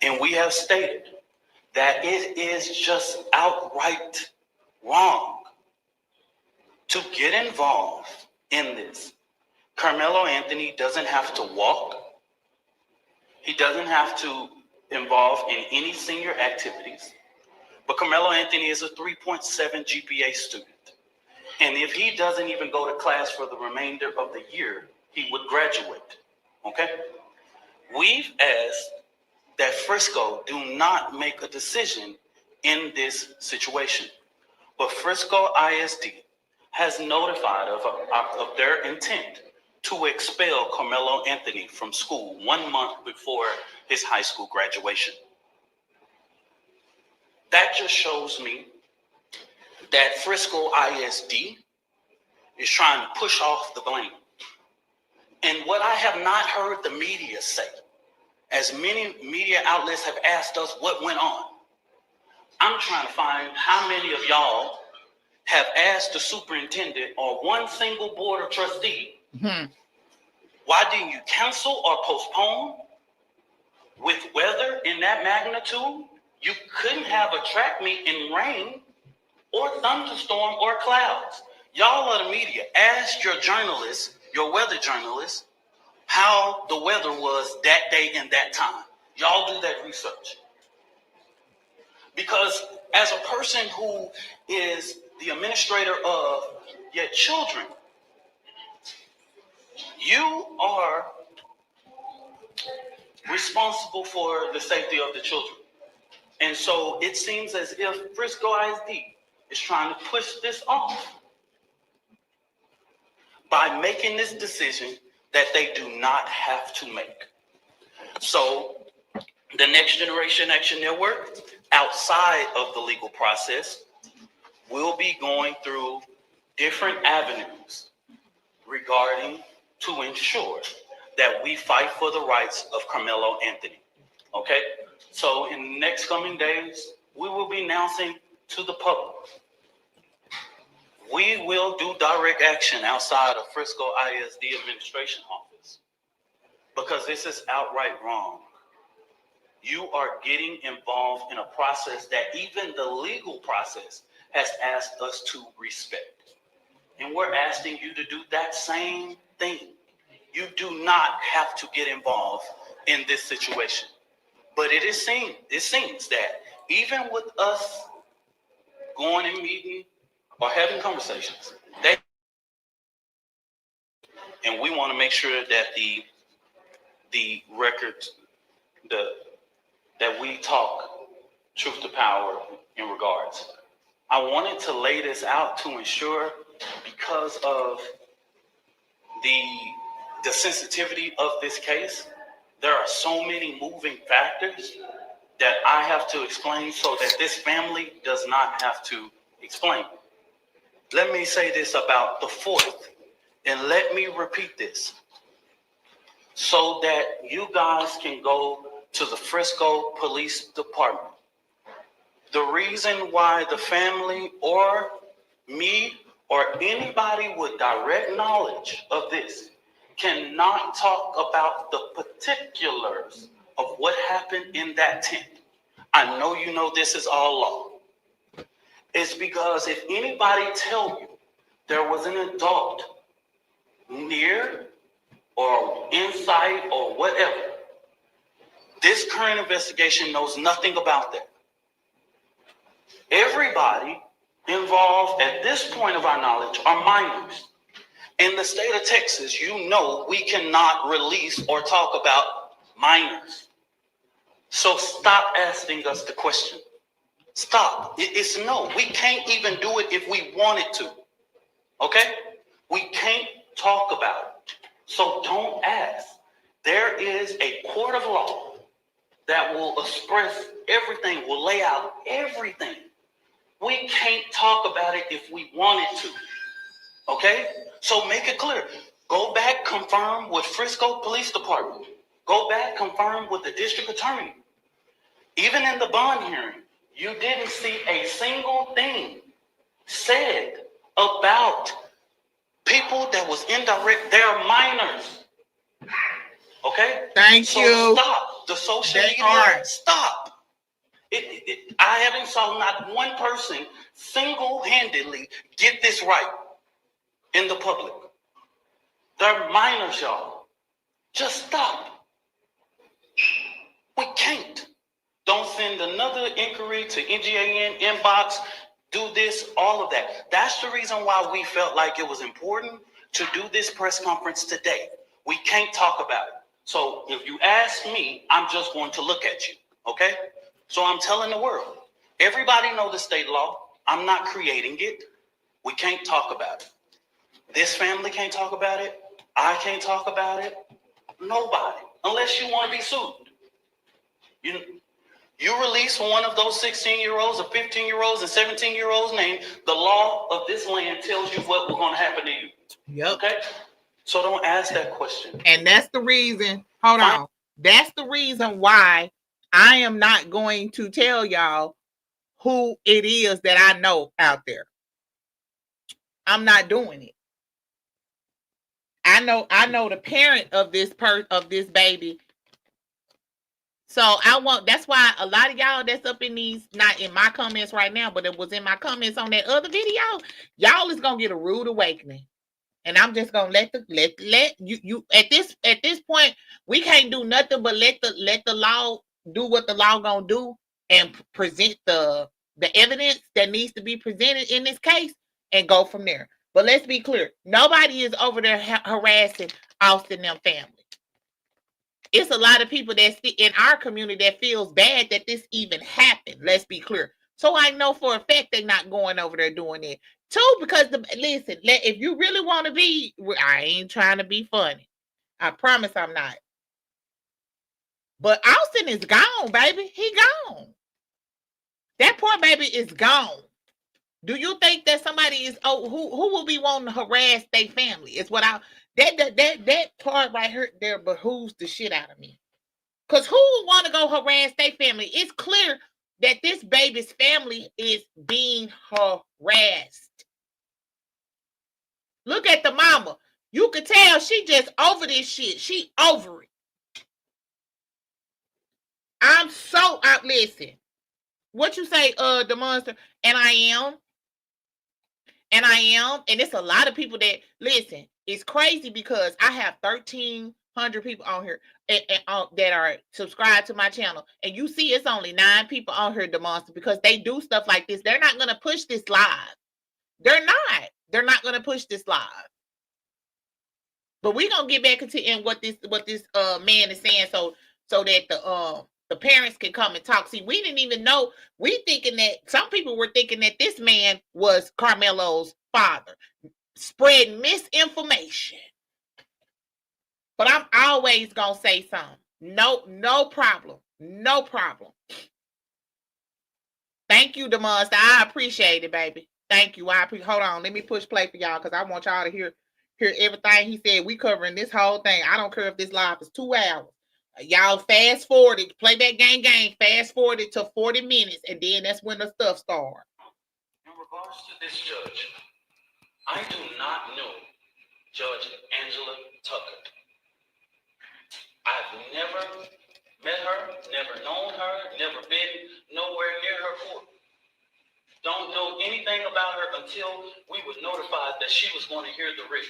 And we have stated that it is just outright wrong to get involved in this. Karmelo Anthony doesn't have to walk. He doesn't have to involve in any senior activities. But Karmelo Anthony is a 3.7 GPA student. And if he doesn't even go to class for the remainder of the year, he would graduate. Okay? We've asked that Frisco do not make a decision in this situation. But Frisco ISD has notified of their intent to expel Karmelo Anthony from school 1 month before his high school graduation. That just shows me that Frisco ISD is trying to push off the blame. And what I have not heard the media say, as many media outlets have asked us what went on, I'm trying to find how many of y'all have asked the superintendent or one single board of trustee, why didn't you cancel or postpone? With weather in that magnitude, you couldn't have a track meet in rain or thunderstorm or clouds. Y'all are the media. Ask your journalists, your weather journalists, how the weather was that day and that time. Y'all do that research. Because as a person who is the administrator of your children, you are responsible for the safety of the children. And so it seems as if Frisco ISD is trying to push this off by making this decision that they do not have to make. So the Next Generation Action Network, outside of the legal process, will be going through different avenues regarding to ensure that we fight for the rights of Karmelo Anthony. Okay? So in the next coming days, we will be announcing to the public. We will do direct action outside of Frisco ISD administration office because this is outright wrong. You are getting involved in a process that even the legal process has asked us to respect. And we're asking you to do that same thing. You do not have to get involved in this situation. But it seems that even with us going and meeting or having conversations, and we want to make sure that the records, that we talk truth to power in regards. I wanted to lay this out to ensure, because of the sensitivity of this case, there are so many moving factors that I have to explain so that this family does not have to explain. Let me say this about the fourth, and let me repeat this so that you guys can go to the Frisco Police Department. The reason why the family or me or anybody with direct knowledge of this cannot talk about the particulars of what happened in that tent. I know you know this is all law. It's because if anybody tell you there was an adult near or inside or whatever, this current investigation knows nothing about that. Everybody involved at this point of our knowledge are minors. In the state of Texas, you know we cannot release or talk about minors. So stop asking us the question. Stop. It's no. We can't even do it if we wanted to. Okay? We can't talk about it. So don't ask. There is a court of law that will express everything, will lay out everything. We can't talk about it if we wanted to. Okay? So make it clear. Go back, confirm with Frisco Police Department. Go back, confirm with the district attorney. Even in the bond hearing, you didn't see a single thing said about people that was indirect. They're minors. Okay? Thank you. Stop. The social They media, are. stop. I haven't saw not one person single-handedly get this right in the public. They're minors, y'all. Just stop. We can't. Don't send another inquiry to NGAN inbox. Do this, all of that. That's the reason why we felt like it was important to do this press conference today. We can't talk about it. So if you ask me, I'm just going to look at you. Okay? So I'm telling the world. Everybody know the state law. I'm not creating it. We can't talk about it. This family can't talk about it. I can't talk about it. Nobody. Unless you want to be sued. You release one of those 16-year-olds or 15-year-olds and 17-year-olds' name, the law of this land tells you what was going to happen to you. Yep. Okay? So don't ask that question. And that's the reason, hold on. That's the reason why I am not going to tell y'all who it is that I know out there. I'm not doing it. I know the parent of this baby. So that's why a lot of y'all that's up in these, not in my comments right now, but it was in my comments on that other video, y'all is gonna get a rude awakening. And I'm just gonna let you at this point, we can't do nothing but let the law do what the law gonna do and present the evidence that needs to be presented in this case and go from there. But let's be clear, nobody is over there harassing Austin and them family. It's a lot of people that's in our community that feels bad that this even happened. Let's be clear. So I know for a fact they're not going over there doing it. Two, because listen, if you really want to be, I ain't trying to be funny. I promise I'm not. But Austin is gone, baby. He gone. That poor baby is gone. Do you think that somebody is who will be wanting to harass their family? Is what that part right here there behooves the shit out of me. Because who would want to go harass their family? It's clear that this baby's family is being harassed. Look at the mama. You could tell she just over this shit. She over it. I'm so out. Listen, what you say, the monster, and I am. And it's a lot of people that listen. It's crazy because I have 1,300 people on here that are subscribed to my channel, and you see it's only 9 people on here, the monster, because they do stuff like this. They're not gonna push this live. They're not gonna push this live. But we're gonna get back into what this man is saying, so that the parents can come and talk. See, we didn't even know. We thinking that some people were thinking that this man was Karmelo's father, spreading misinformation. But I'm always gonna say something. No problem. No problem. Thank you, Demonster. I appreciate it, baby. Thank you. Hold on. Let me push play for y'all because I want y'all to hear everything he said. We covering this whole thing. I don't care if this live is 2 hours. Y'all fast forward it. Play that gang. Fast forward it to 40 minutes, and then that's when the stuff starts. In regards to this judge, I do not know Judge Angela Tucker. I've never met her, never known her, never been nowhere near her court. Don't know anything about her until we were notified that she was going to hear the writ.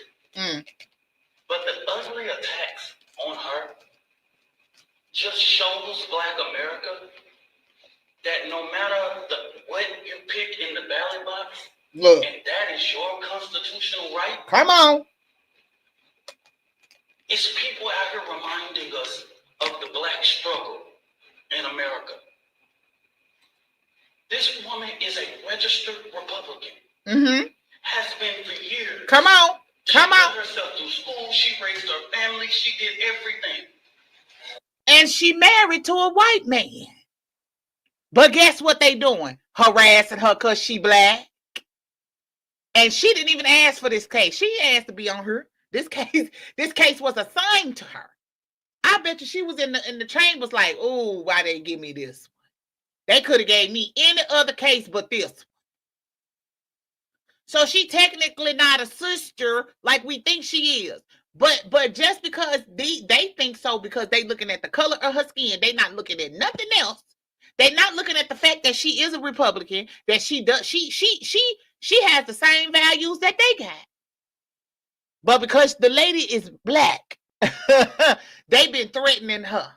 But the ugly attacks on her just shows Black America that no matter what you pick in the ballot box, look, and that is your constitutional right. Come on. It's people out here reminding us of the Black struggle in America. This woman is a registered Republican. Has been for years. Come on. She put herself through school. She raised her family. She did everything. And she married to a white man. But guess what they doing? Harassing her because she Black. And she didn't even ask for this case. She asked to be on her. This case was assigned to her. I bet you she was in the chambers like, oh, why they give me this one? They could have gave me any other case but this one. So she technically not a sister like we think she is. But just because they think so because they looking at the color of her skin, they not looking at nothing else. They not looking at the fact that she is a Republican, that she has the same values that they got. But because the lady is Black, they've been threatening her.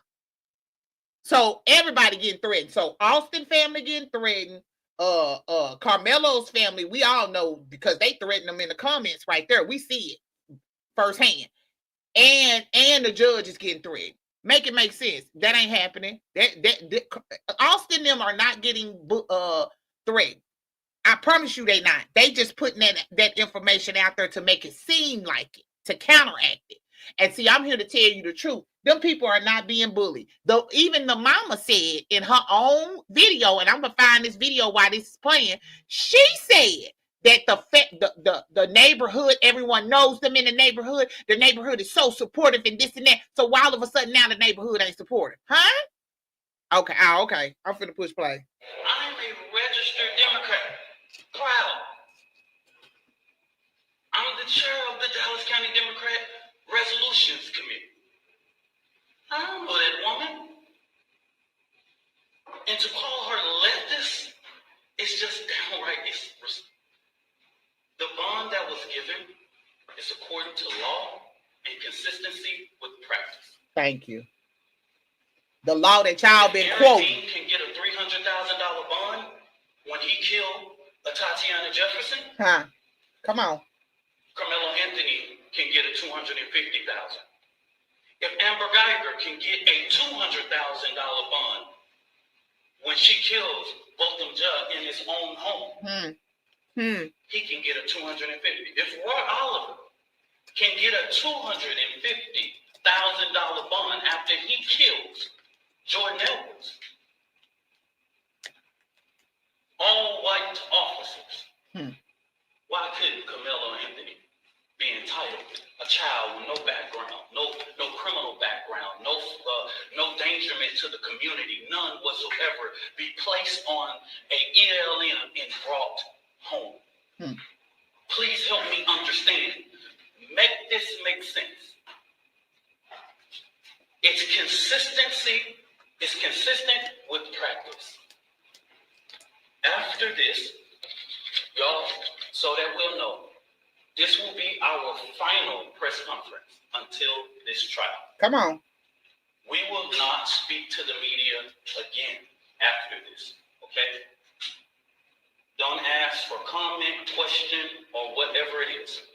So everybody getting threatened. So Austin family getting threatened. Karmelo's family, we all know because they threaten them in the comments right there. We see it firsthand. And the judge is getting threatened. Make it make sense. That ain't happening. That Austin them are not getting threatened. I promise you they not. They just putting that information out there to make it seem like it, to counteract it. And see, I'm here to tell you the truth. Them people are not being bullied. Though even the mama said in her own video, and I'm gonna find this video while this is playing, she said that the neighborhood, everyone knows them in the neighborhood is so supportive and this and that. So why all of a sudden now the neighborhood ain't supportive? Huh? Okay, okay. I'm finna push play. I'm a registered Democrat. Proud. I'm the chair of the Dallas County Democrat Resolutions Committee. I don't know that woman. And to call her leftist is just downright disrespectful. The bond that was given is according to law and consistency with practice. Thank you. The law that y'all been quoting. Dean can get a $300,000 bond when he killed Tatiana Jefferson. Huh? Come on. Carmelo Anthony can get a $250,000. If Amber Geiger can get a $200,000 bond when she kills Botham Judge in his own home, he can get a $250,000. If Roy Oliver can get a $250,000 bond after he kills Jordan Edwards, all white officers, why couldn't Carmelo Anthony be entitled? A child with no background, no criminal background, no endangerment to the community, none whatsoever, be placed on a ELM and brought home. Please help me understand. Make this make sense. It's consistency. It's consistent with practice. After this, y'all, so that we'll know, this will be our final press conference until this trial. Come on. We will not speak to the media again after this, okay? Don't ask for comment, question, or whatever it is.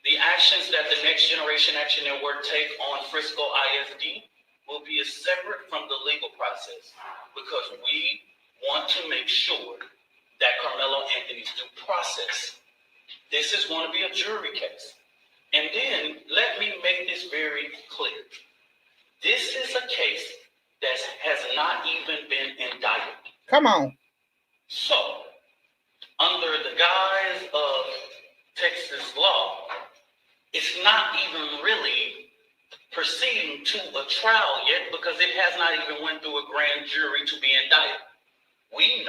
The actions that the Next Generation Action Network take on Frisco ISD will be separate from the legal process because we want to make sure that Carmelo Anthony's due process. This is going to be a jury case. And then let me make this very clear. This is a case that has not even been indicted. Come on. So, under the guise of Texas law, it's not even really proceeding to a trial yet because it has not even went through a grand jury to be indicted. We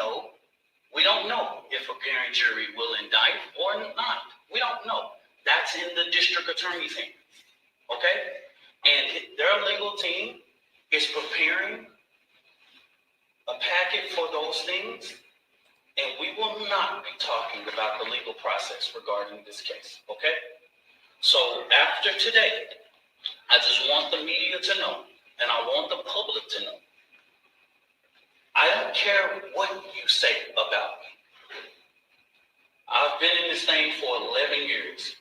don't know if a grand jury will indict or not. We don't know. That's in the district attorney's hands. Okay? And their legal team is preparing a packet for those things, and we will not be talking about the legal process regarding this case. Okay? So after today, I just want the media to know, and I want the public to know. I don't care what you say about me. I've been in this thing for 11 years.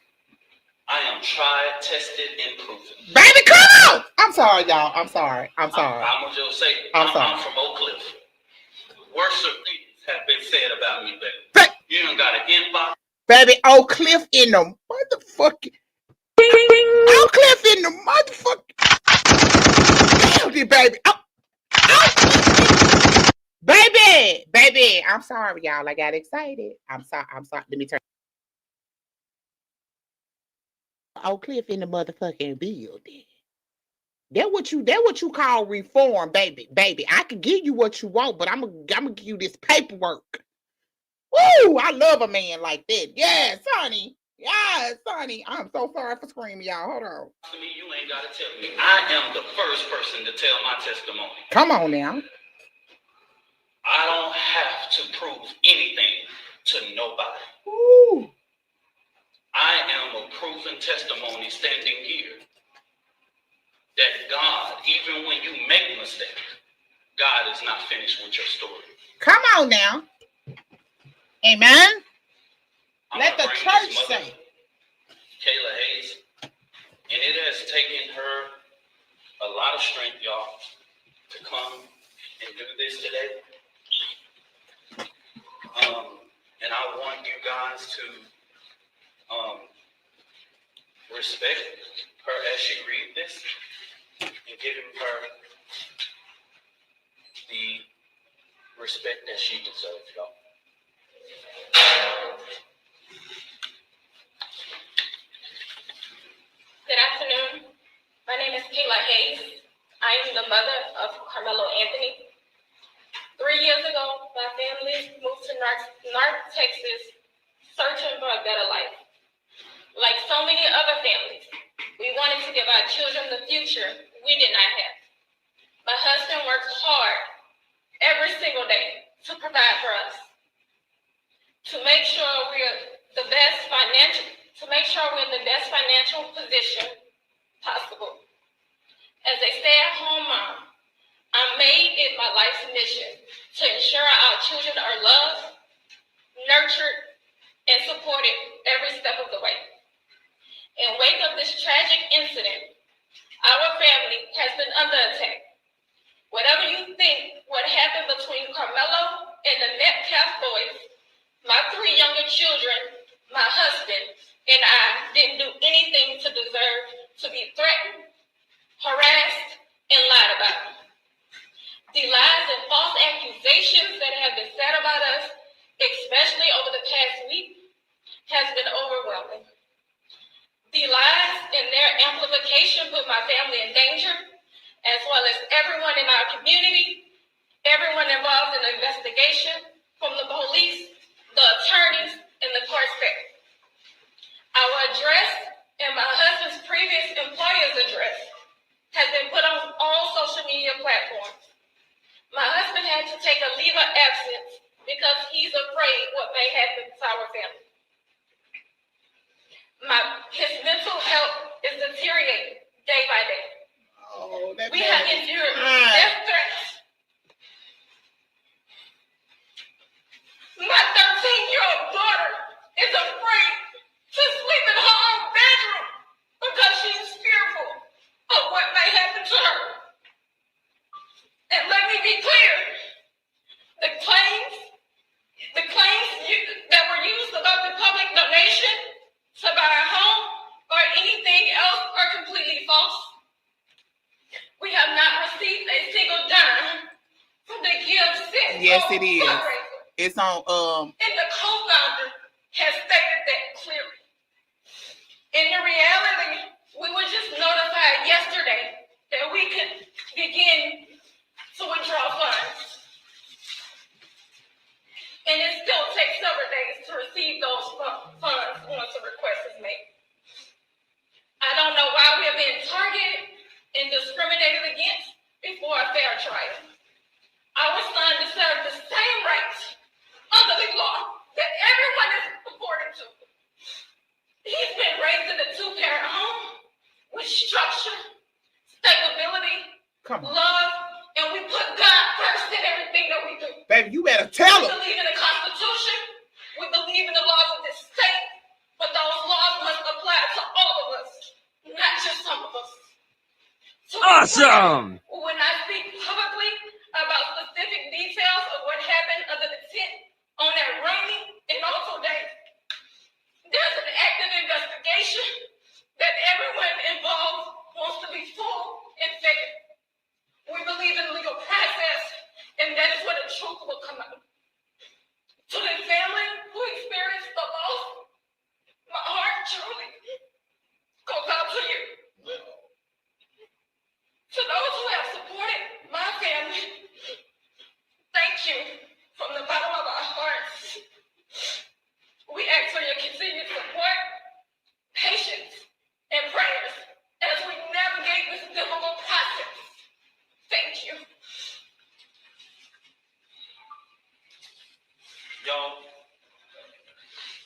I am tried, tested, and proven. Baby, come on! I'm sorry, y'all. I'm sorry. I'm gonna just say, I'm from Oak Cliff. Worse things have been said about me, baby. You done got an inbox. Baby, Oak Cliff in the motherfucking. Oak Cliff in the motherfucking. Building, baby. Baby, I'm sorry, y'all. I got excited. I'm sorry. Let me turn. Oak Cliff in the motherfucking building. That what you call reform, baby. Baby, I can give you what you want, but I'm gonna give you this paperwork. Woo! I love a man like that. Yes, honey. Yes, honey. I'm so sorry for screaming, y'all. Hold on. To me, you ain't gotta tell me. I am the first person to tell my testimony. Come on now. I don't have to prove anything to nobody. Ooh. I am a proven testimony standing here that God, even when you make mistakes, God is not finished with your story. Come on now. Amen. Let the church say. Kayla Hayes, and it has taken her a lot of strength, y'all, to come and do this today. And I want you guys to respect her as she reads this and giving her the respect that she deserves, y'all. Good afternoon. My name is Kayla Hayes. I am the mother of Karmelo Anthony. 3 years ago, my family moved to North Texas, searching for a better life. Like so many other families, we wanted to give our children the future we did not have. My husband works hard every single day to provide for us, to make sure we're in the best financial position possible. As a stay-at-home mom, I made it my life's mission to ensure our children are loved, nurtured, and supported every step of the way. In wake of this tragic incident, our family has been under attack. Whatever you think what happened between Karmelo and the Metcalf boys, my 3 younger children, my husband, and I didn't do anything to deserve to be threatened, harassed, and lied about. The lies and false accusations that have been said about us, especially over the past week, has been overwhelming. The lies and their amplification put my family in danger, as well as everyone in our community, everyone involved in the investigation, from the police, the attorneys, and the court staff. Our address and my husband's previous employer's address has been put on all social media platforms. My husband had to take a leave of absence because he's afraid what may happen to our family. His mental health is deteriorating day by day. We have endured death threats. My 13-year-old daughter is afraid to sleep in her own bedroom because she's fearful of what may happen to her. And let me be clear, the claims that were used about the public donation to buy a home or anything else are completely false. We have not received a single dime from the gift sent. Yes, it is. It's on. And the co-founder has stated that clearly. In the reality, we were just notified yesterday that we could begin to withdraw funds. And it still takes several days to receive those funds once a request is made. I don't know why we are being targeted and discriminated against before a fair trial. Our son deserves the same rights under the law that everyone is afforded to. He's been raised in a two-parent home with structure, stability, love, and we put God first in everything that we do. Baby, you better tell We him. believe in the Constitution. We believe in the laws of this state, but those laws must apply to all of us, not just some of us. Awesome! When I speak publicly about specific details of what happened under the tent on that rainy and awful day, there's an active investigation that everyone involved wants to be full and fair. We believe in legal process, and that is where the truth will come out. To the family who experienced the loss, my heart truly goes out to you. To those who have supported my family, thank you from the bottom of our hearts. We ask for your continued support, patience, and prayers as we navigate this difficult process. Thank you. Y'all,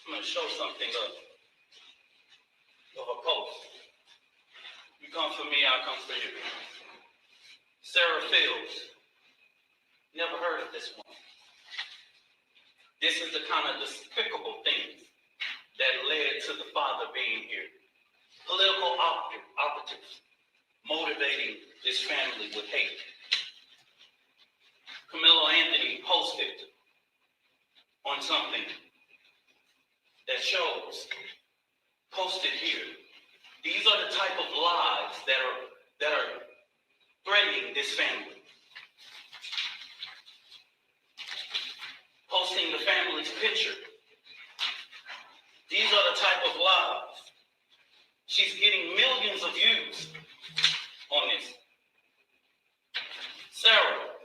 I'm going to show something of a post. You come for me, I'll come for you. Sarah Fields. Never heard of this one. This is the kind of despicable things that led to the father being here. Political operatives motivating this family with hate. Carmelo Anthony posted on something that shows, posted here. These are the type of lies that are threatening this family. Posting the family's picture. These are the type of lies. She's getting millions of views on this. Sarah,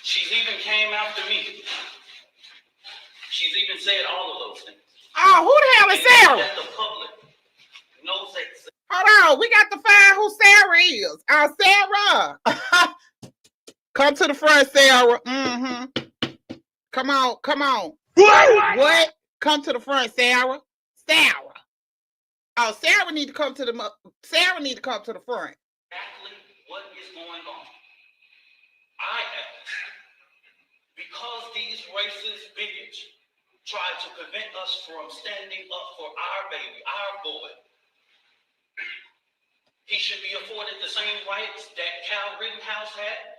she's even came after me. She's even said all of those things. Oh, who the hell is Sarah? That the public knows that. Hold on, we got to find who Sarah is. Sarah. Come to the front, Sarah. Come on. What? Come to the front, Sarah. Sarah. Oh, Sarah need to come to the front. Exactly what is going on. I ask, because these racist bigots try to prevent us from standing up for our baby, our boy, he should be afforded the same rights that Cal Rittenhouse had,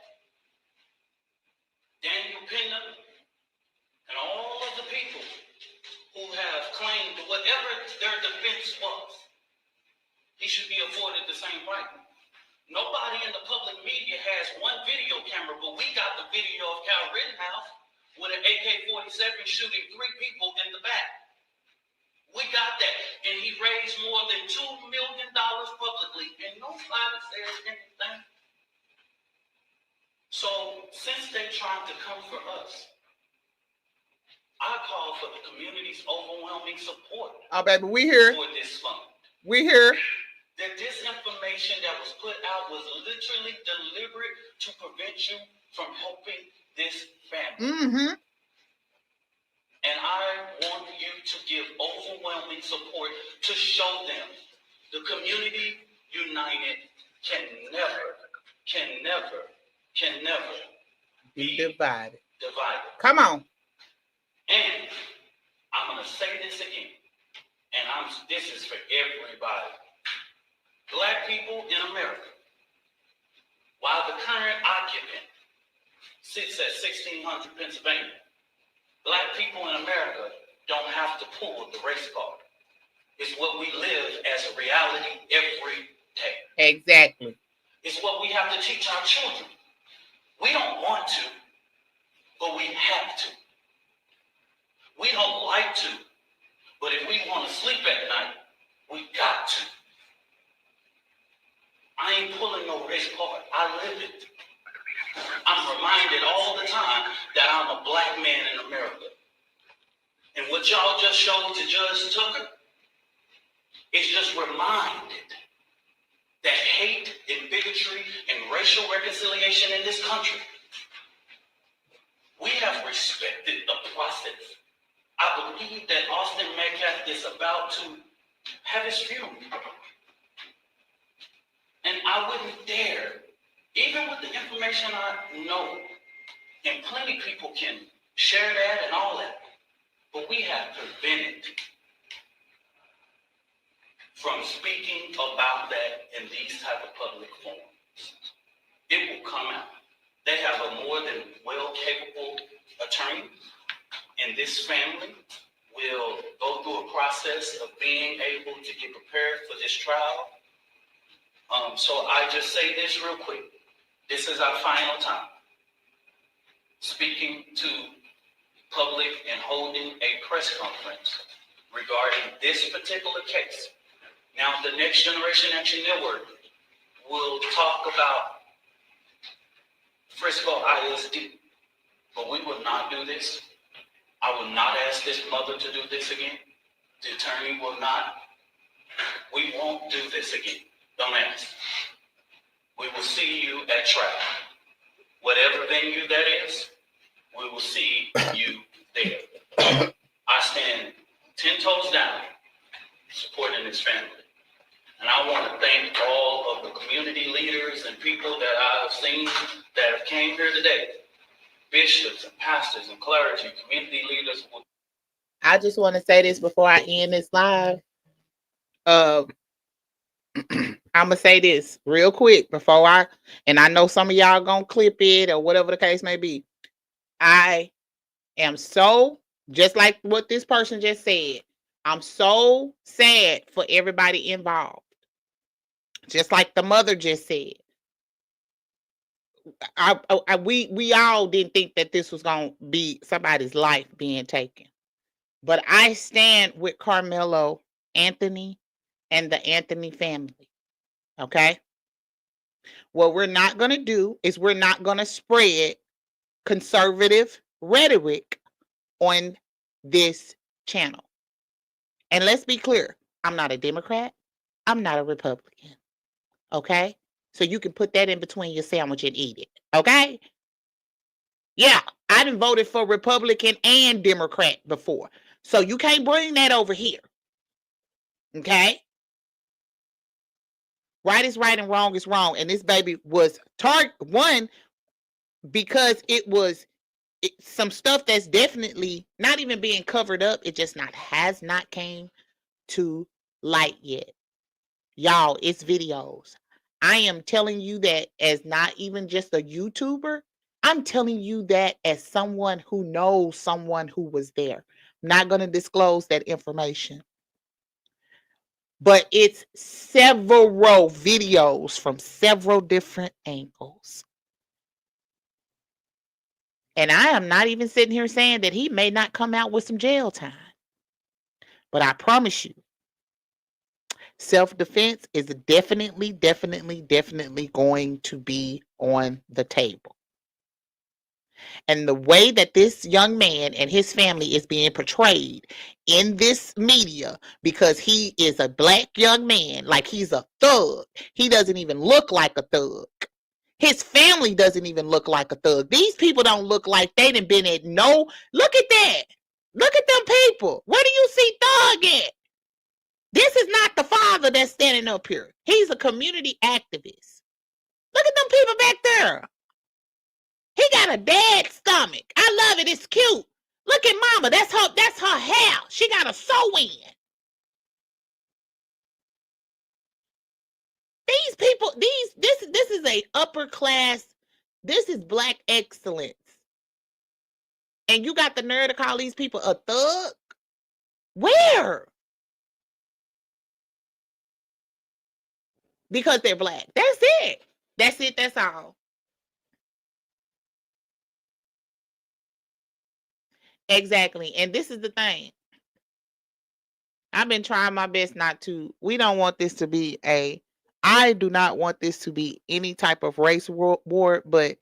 Daniel Pena, and all of the people who have claimed whatever their defense was. He should be afforded the same right. Nobody in the public media has one video camera, but we got the video of Cal Rittenhouse with an AK-47 shooting 3 people in the back. We got that. And he raised more than $2 million publicly, and nobody says anything. So, since they're trying to come for us, I call for the community's overwhelming support. Oh, baby, we here. For this fund. We here. The disinformation that was put out was literally deliberate to prevent you from helping this family. And I want you to give overwhelming support to show them the community united can never Be divided. Come on. And I'm going to say this again, and this is for everybody. Black people in America, while the current occupant sits at 1600 Pennsylvania, Black people in America don't have to pull the race card. It's what we live as a reality every day. Exactly. It's what we have to teach our children. We don't want to, but we have to. We don't like to, but if we want to sleep at night, we got to. I ain't pulling no race card. I live it. I'm reminded all the time that I'm a black man in America. And what y'all just showed to Judge Tucker is just reminded that hate and bigotry and racial reconciliation in this country, we have respected the process. I believe that Austin Metcalf is about to have his funeral. And I wouldn't dare, even with the information I know, and plenty of people can share that and all that, but we have prevented from speaking about that in these type of public forums. It will come out. They have a more than well-capable attorney, and this family will go through a process of being able to get prepared for this trial. So I just say this real quick. This is our final time speaking to public and holding a press conference regarding this particular case. Now, the Next Generation Action Network will talk about Frisco ISD, but we will not do this. I will not ask this mother to do this again. The attorney will not. We won't do this again. Don't ask. We will see you at trial. Whatever venue that is, we will see you there. I stand 10 toes down supporting this family. And I want to thank all of the community leaders and people that I've seen that have came here today. Bishops and pastors and clergy, community leaders. I just want to say this before I end this live. I'm gonna say this real quick before and I know some of y'all gonna clip it or whatever the case may be. I am so, just like what this person just said, I'm so sad for everybody involved. Just like the mother just said. We all didn't think that this was gonna be somebody's life being taken. But I stand with Karmelo Anthony and the Anthony family. Okay? What we're not going to do is we're not going to spread conservative rhetoric on this channel. And let's be clear, I'm not a Democrat. I'm not a Republican. Okay? So you can put that in between your sandwich and eat it. Okay? Yeah, I done voted for Republican and Democrat before. So you can't bring that over here. Okay? Right is right and wrong is wrong. And this baby was one because it was some stuff that's definitely not even being covered up. It just has not came to light yet. Y'all, it's videos. I am telling you that as not even just a YouTuber. I'm telling you that as someone who knows someone who was there. I'm not going to disclose that information. But it's several videos from several different angles. And I am not even sitting here saying that he may not come out with some jail time. But I promise you, self-defense is definitely going to be on the table. And the way that this young man and his family is being portrayed in this media, because he is a black young man, like he's a thug. He doesn't even look like a thug. His family doesn't even look like a thug. These people don't look like they done been at no. Look at that. Look at them people. Where do you see thug at? This is not the father that's standing up here. He's a community activist. Look at them people back there. He got a dad stomach. I love it. It's cute. Look at mama. That's her hair. She got a sew in. These people, this is a upper class. This is black excellence. And you got the nerve to call these people a thug? Where? Because they're black. That's it. That's it. That's all. Exactly. And this is the thing. I've been trying my best not to. We don't want this to be I do not want this to be any type of race war, but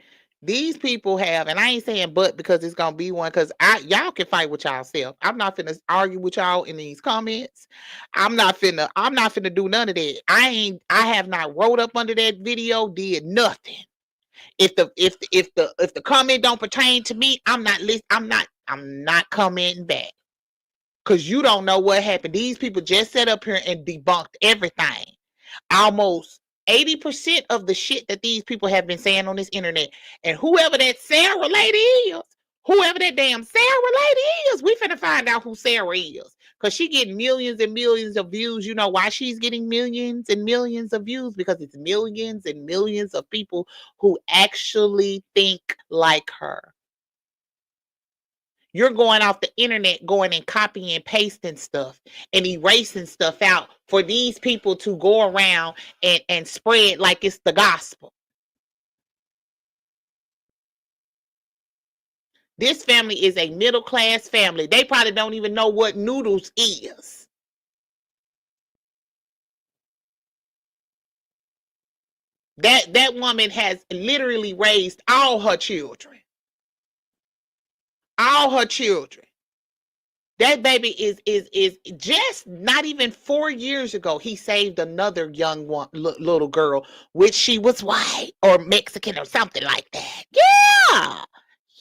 these people have, and I ain't saying but because it's gonna be one, because y'all can fight with y'all self. I'm not finna argue with y'all in these comments. I'm not finna do none of that. I have not wrote up under that video, did nothing. If the comment don't pertain to me, I'm not commenting back. Because you don't know what happened. These people just sat up here and debunked everything. Almost 80% of the shit that these people have been saying on this internet. And whoever that Sarah lady is, whoever that damn Sarah lady is, we finna find out who Sarah is. Because she getting millions and millions of views. You know why she's getting millions and millions of views? Because it's millions and millions of people who actually think like her. You're going off the internet, going and copying and pasting stuff and erasing stuff out for these people to go around and spread like it's the gospel. This family is a middle class family. They probably don't even know what noodles is. That woman has literally raised all her children. All her children. That baby is just not even 4 years ago. He saved another young one, little girl, which she was white or Mexican or something like that. Yeah,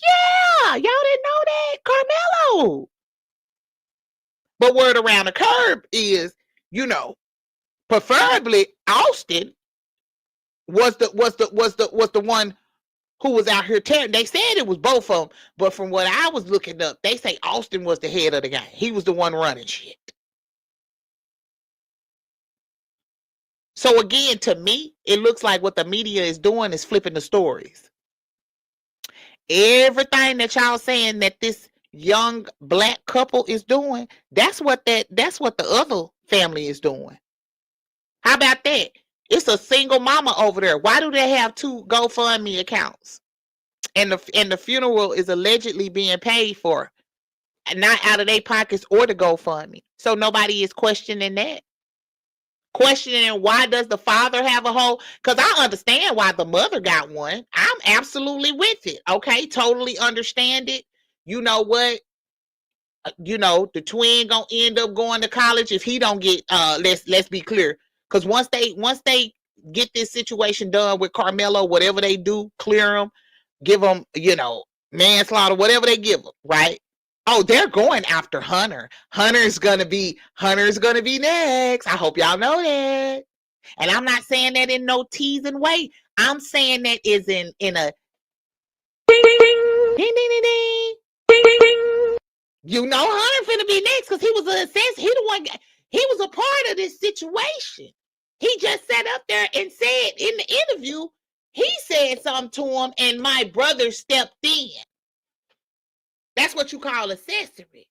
yeah, y'all didn't know that, Karmelo. But word around the curb is, preferably Austin was the one who was out here tearing. They said it was both of them, but from what I was looking up, they say Austin was the head of the gang. He was the one running shit. So again, to me, it looks like what the media is doing is flipping the stories. Everything that y'all saying that this young black couple is doing, that's what the other family is doing. How about that? It's a single mama over there. Why do they have 2 GoFundMe accounts? And the funeral is allegedly being paid for, not out of their pockets or the GoFundMe. So nobody is questioning that. Questioning why does the father have a whole, because I understand why the mother got one. I'm absolutely with it. Okay, totally understand it. You know what? The twin gonna end up going to college if he don't get let's be clear. Because once they get this situation done with Karmelo, whatever they do, clear him, give him, manslaughter, whatever they give him, right? Oh, they're going after Hunter. Hunter's gonna be next. I hope y'all know that. And I'm not saying that in no teasing way. I'm saying that is in a ding ding ding ding ding ding ding ding. Hunter finna be next because he was a assassin. He was a part of this situation. He just sat up there and said in the interview, he said something to him, and my brother stepped in. That's what you call accessory.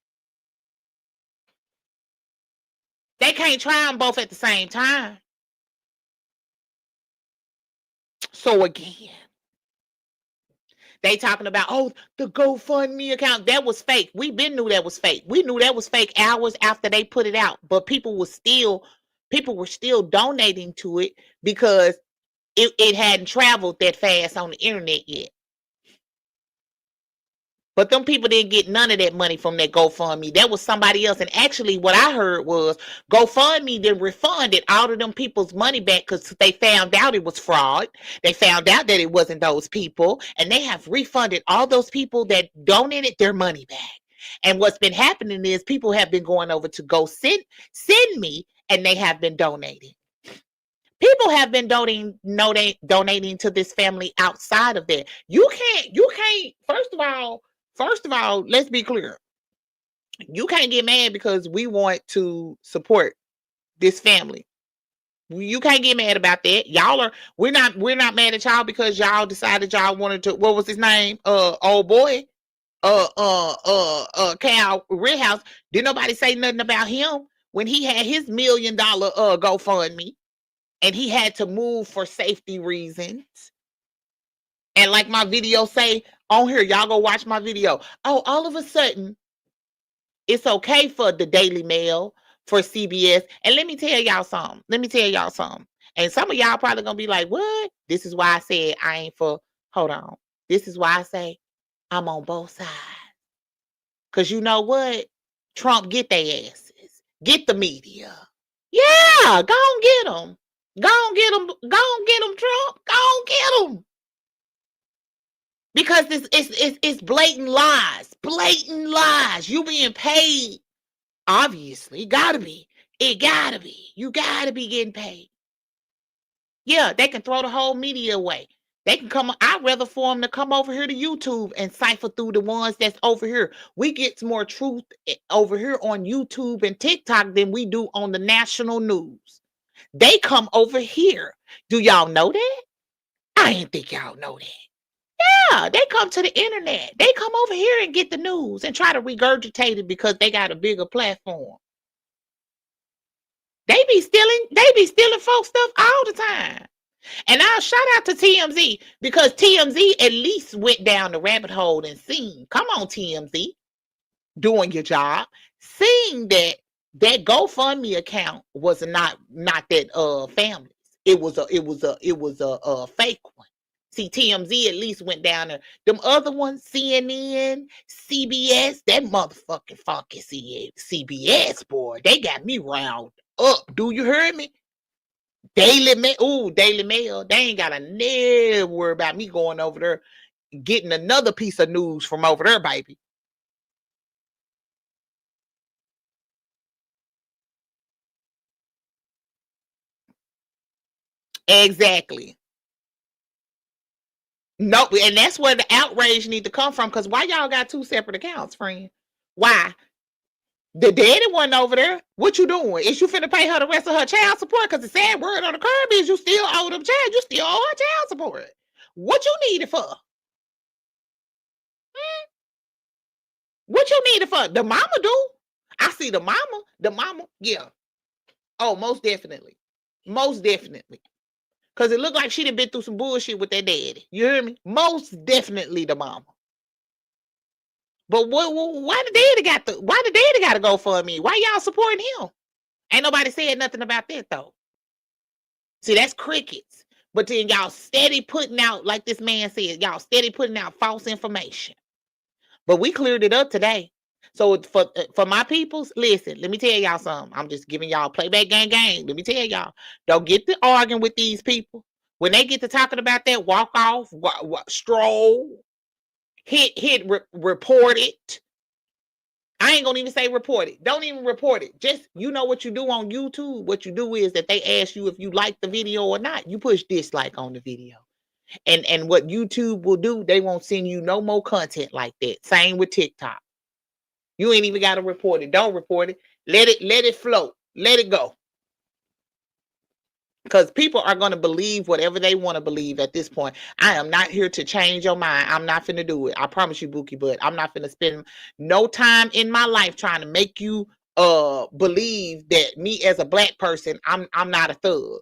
They can't try them both at the same time. So again, they talking about, oh, the GoFundMe account. That was fake. We been knew that was fake. We knew that was fake hours after they put it out. But people were still donating to it because it hadn't traveled that fast on the internet yet. But them people didn't get none of that money from that GoFundMe. That was somebody else. And actually, what I heard was GoFundMe then refunded all of them people's money back because they found out it was fraud. They found out that it wasn't those people. And they have refunded all those people that donated their money back. And what's been happening is people have been going over to go send me, and they have been donating. People have been donating to this family outside of that. You can't, first of all, let's be clear. You can't get mad because we want to support this family. You can't get mad about that. We're not mad at y'all because y'all decided y'all wanted to, what was his name? Old boy. Cal Rittenhouse. Did nobody say nothing about him when he had his $1 million GoFundMe and he had to move for safety reasons? And like my video say on here, y'all go watch my video. Oh, all of a sudden, It's okay for the Daily Mail, for CBS. And let me tell y'all something. And some of y'all probably gonna be like, what? This is why I said I ain't for, hold on. This is why I say I'm on both sides. Because you know what? Trump get their asses. Get the media. Yeah, go on get them. Go on get them. Go on get them, Trump. Go on get them. Because it's blatant lies. Blatant lies. You being paid. Obviously, gotta be. It gotta be. You gotta be getting paid. Yeah, they can throw the whole media away. They can come. I'd rather for them to come over here to YouTube and cipher through the ones that's over here. We get more truth over here on YouTube and TikTok than we do on the national news. They come over here. Do y'all know that? I didn't think y'all know that. Yeah, they come to the internet. They come over here and get the news and try to regurgitate it because they got a bigger platform. They be stealing folks stuff all the time. And I'll shout out to TMZ because TMZ at least went down the rabbit hole and seen. Come on, TMZ, doing your job. Seeing that GoFundMe account was not that family's. It was a fake one. See, TMZ at least went down there. Them other ones, CNN, CBS, that motherfucking funky CBS boy, they got me round up. Do you hear me? Daily Mail. They ain't gotta never worry about me going over there getting another piece of news from over there, baby. Exactly. No, and that's where the outrage need to come from. Because why y'all got two separate accounts, friend? Why? The daddy wasn't over there. What you doing? Is you finna pay her the rest of her child support? Because the sad word on the curb is you still owe them child. You still owe her child support. What you need it for? What you need it for? The mama do. I see the mama. The mama, yeah. Oh, most definitely. Most definitely. Because it looked like she'd have been through some bullshit with that daddy. You hear me? Most definitely the mama. But why the daddy got to go for me? Why y'all supporting him? Ain't nobody said nothing about that though. See, that's crickets. But then y'all steady putting out, like this man said, y'all steady putting out false information. But we cleared it up today. So for my peoples, listen, let me tell y'all something. I'm just giving y'all playback gang. Let me tell y'all, don't get to arguing with these people. When they get to talking about that, walk off, stroll, report it. I ain't gonna even say report it. Don't even report it. Just, you know what you do on YouTube? What you do is that they ask you if you like the video or not. You push dislike on the video. And what YouTube will do, they won't send you no more content like that. Same with TikTok. You ain't even got to report it. Don't report it. Let it float. Let it go. Because people are going to believe whatever they want to believe at this point. I am not here to change your mind. I'm not finna do it. I promise you, Bookie, but I'm not finna spend no time in my life trying to make you believe that me as a black person, I'm not a thug.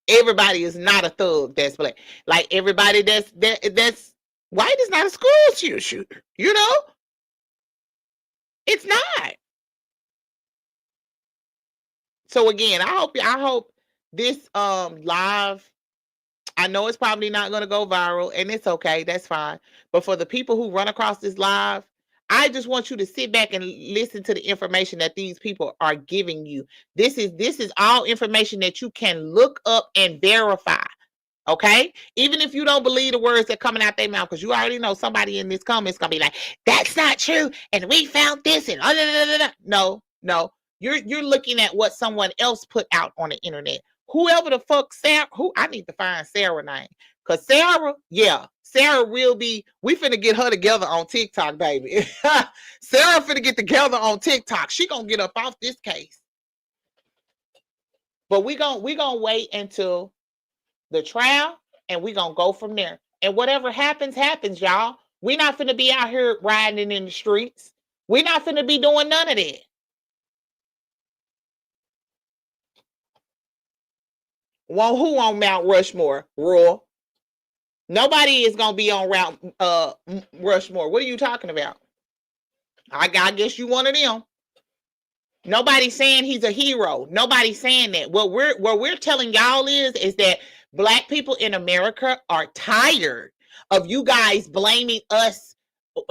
Everybody is not a thug that's black. Like everybody that's white is not a school shooter. You know? It's not. So again, I hope this live, I know it's probably not going to go viral, and it's okay, that's fine. But for the people who run across this live, I just want you to sit back and listen to the information that these people are giving you. This is all information that you can look up and verify. Okay, even if you don't believe the words that coming out their mouth, because you already know somebody in this comments gonna be like, "That's not true," and we found this, and no. You're looking at what someone else put out on the internet. Whoever the fuck Sarah, who I need to find Sarah name, because Sarah, yeah, Sarah will be. We finna get her together on TikTok, baby. Sarah finna get together on TikTok. She gonna get up off this case. But we gonna wait until the trial, and we're gonna go from there. And whatever happens, y'all. We're not finna be out here riding in the streets. We're not finna be doing none of that. Well, who on Mount Rushmore? Raw. Nobody is gonna be on Rushmore. What are you talking about? I guess you one of them. Nobody's saying he's a hero. Nobody's saying that. What we're telling y'all is that Black people in America are tired of you guys blaming us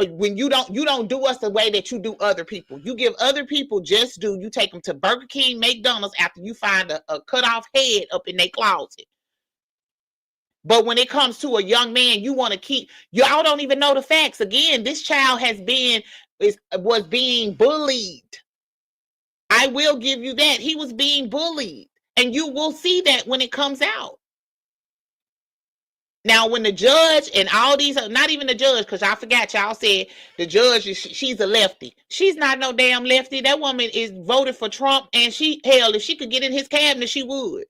when you don't do us the way that you do other people. You give other people just due. You take them to Burger King, McDonald's after you find a cut off head up in their closet. But when it comes to a young man, you want to keep, y'all don't even know the facts. Again, this child was being bullied. I will give you that. He was being bullied. And you will see that when it comes out. Now, when the judge and all these, not even the judge, because I forgot y'all said the judge, she's a lefty. She's not no damn lefty. That woman is voted for Trump, and hell, if she could get in his cabinet, she would.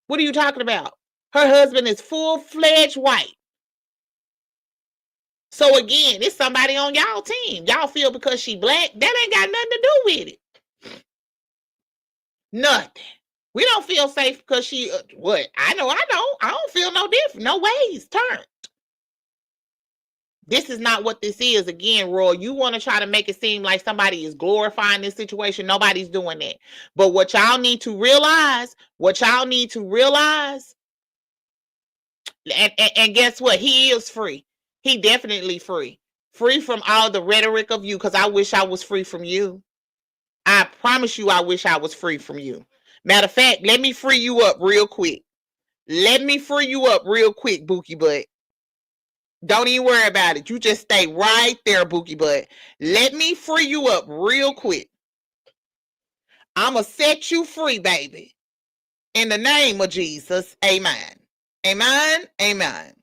What are you talking about? Her husband is full-fledged white. So again, it's somebody on y'all team. Y'all feel because she Black, that ain't got nothing to do with it. Nothing. We don't feel safe because she, what? I know I don't. I don't feel no different. No ways turned. This is not what this is. Again, Roy, you want to try to make it seem like somebody is glorifying this situation. Nobody's doing that. But what y'all need to realize, and guess what? He is free. He definitely free. Free from all the rhetoric of you, because I wish I was free from you. I promise you I wish I was free from you. Matter of fact, let me free you up real quick. Bookie Butt. Don't even worry about it. You just stay right there, Bookie Butt. Let me free you up real quick. I'ma set you free, baby. In the name of Jesus. Amen. Amen. Amen.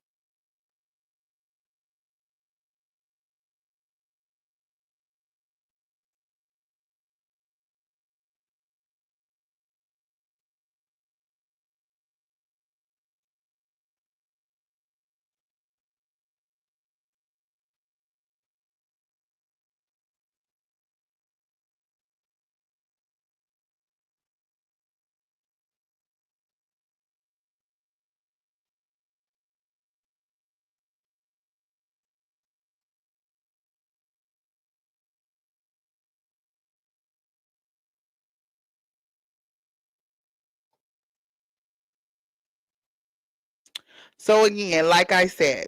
So again, like I said,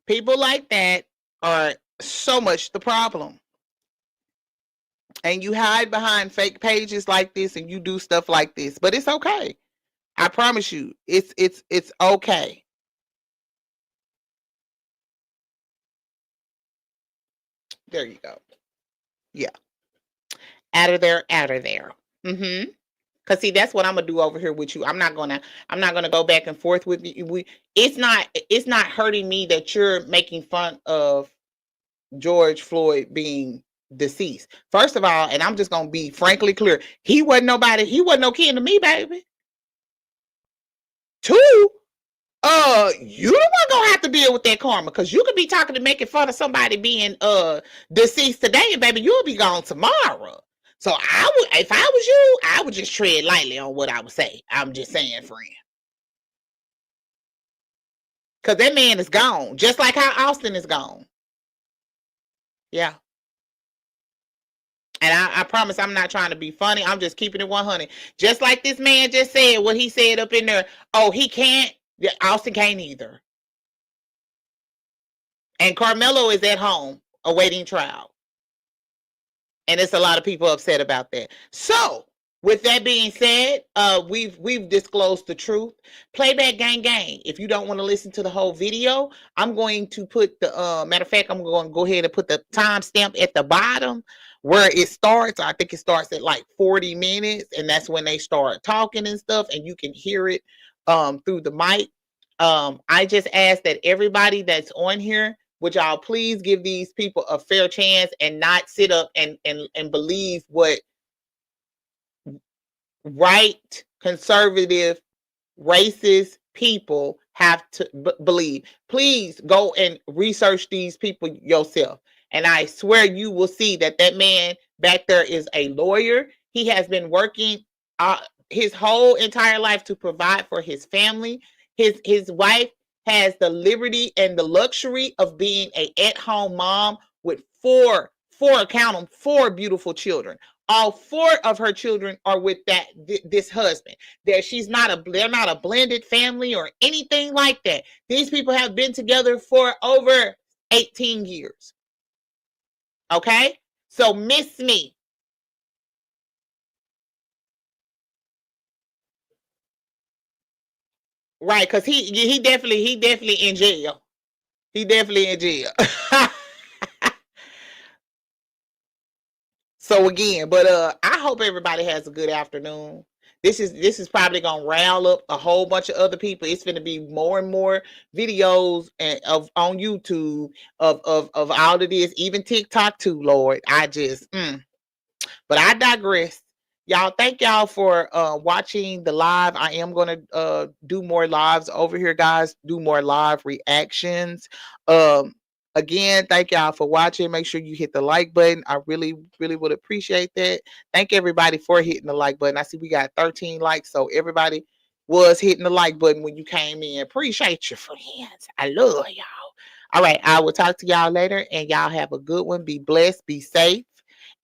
people like that are so much the problem. And you hide behind fake pages like this and you do stuff like this. But it's okay. I promise you, it's okay. There you go. Yeah. Out of there. Mm-hmm. Cause see, that's what I'm gonna do over here with you. I'm not gonna go back and forth with you. It's not hurting me that you're making fun of George Floyd being deceased. First of all, and I'm just gonna be frankly clear, he wasn't no kin to me, baby. Two, you the one gonna have to deal with that karma, because you could be talking and making fun of somebody being deceased today, and baby, you'll be gone tomorrow. So if I was you, I would just tread lightly on what I would say. I'm just saying, friend. Because that man is gone, just like how Austin is gone. Yeah. And I promise I'm not trying to be funny. I'm just keeping it 100. Just like this man just said, what he said up in there. Oh, he can't. Austin can't either. And Karmelo is at home awaiting trial. And it's a lot of people upset about that. So, with that being said, we've disclosed the truth. Playback gang. If you don't want to listen to the whole video, I'm going to put the matter of fact, I'm going to go ahead and put the timestamp at the bottom where it starts. I think it starts at like 40 minutes, and that's when they start talking and stuff, and you can hear it through the mic. I just ask that everybody that's on here, would y'all please give these people a fair chance and not sit up and believe what right, conservative, racist people have to believe. Please go and research these people yourself. And I swear you will see that man back there is a lawyer. He has been working his whole entire life to provide for his family. His wife has the liberty and the luxury of being a at-home mom with count them, four beautiful children. All four of her children are with this husband. They're not a blended family or anything like that. These people have been together for over 18 years. Okay? So miss me. Right, because he definitely in jail. He definitely in jail. So again, but I hope everybody has a good afternoon. This is probably gonna rile up a whole bunch of other people. It's gonna be more and more videos of on YouTube of all of this, even TikTok too. Lord, I just but I digress. Y'all, thank y'all for watching the live. I am going to do more lives over here, guys. Do more live reactions. Um, Again, thank y'all for watching. Make sure you hit the like button. I really, really would appreciate that. Thank everybody for hitting the like button. I see we got 13 likes, so everybody was hitting the like button when you came in. Appreciate your friends. I love y'all. All right, I will talk to y'all later, and y'all have a good one. Be blessed. Be safe,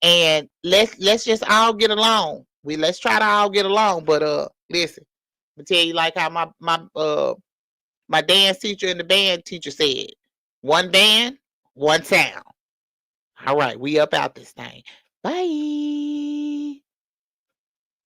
and let's just all get along. Let's try to all get along. But listen, I'm tell you like how my dance teacher and the band teacher said, one band, one sound. All right, we up out this thing. Bye.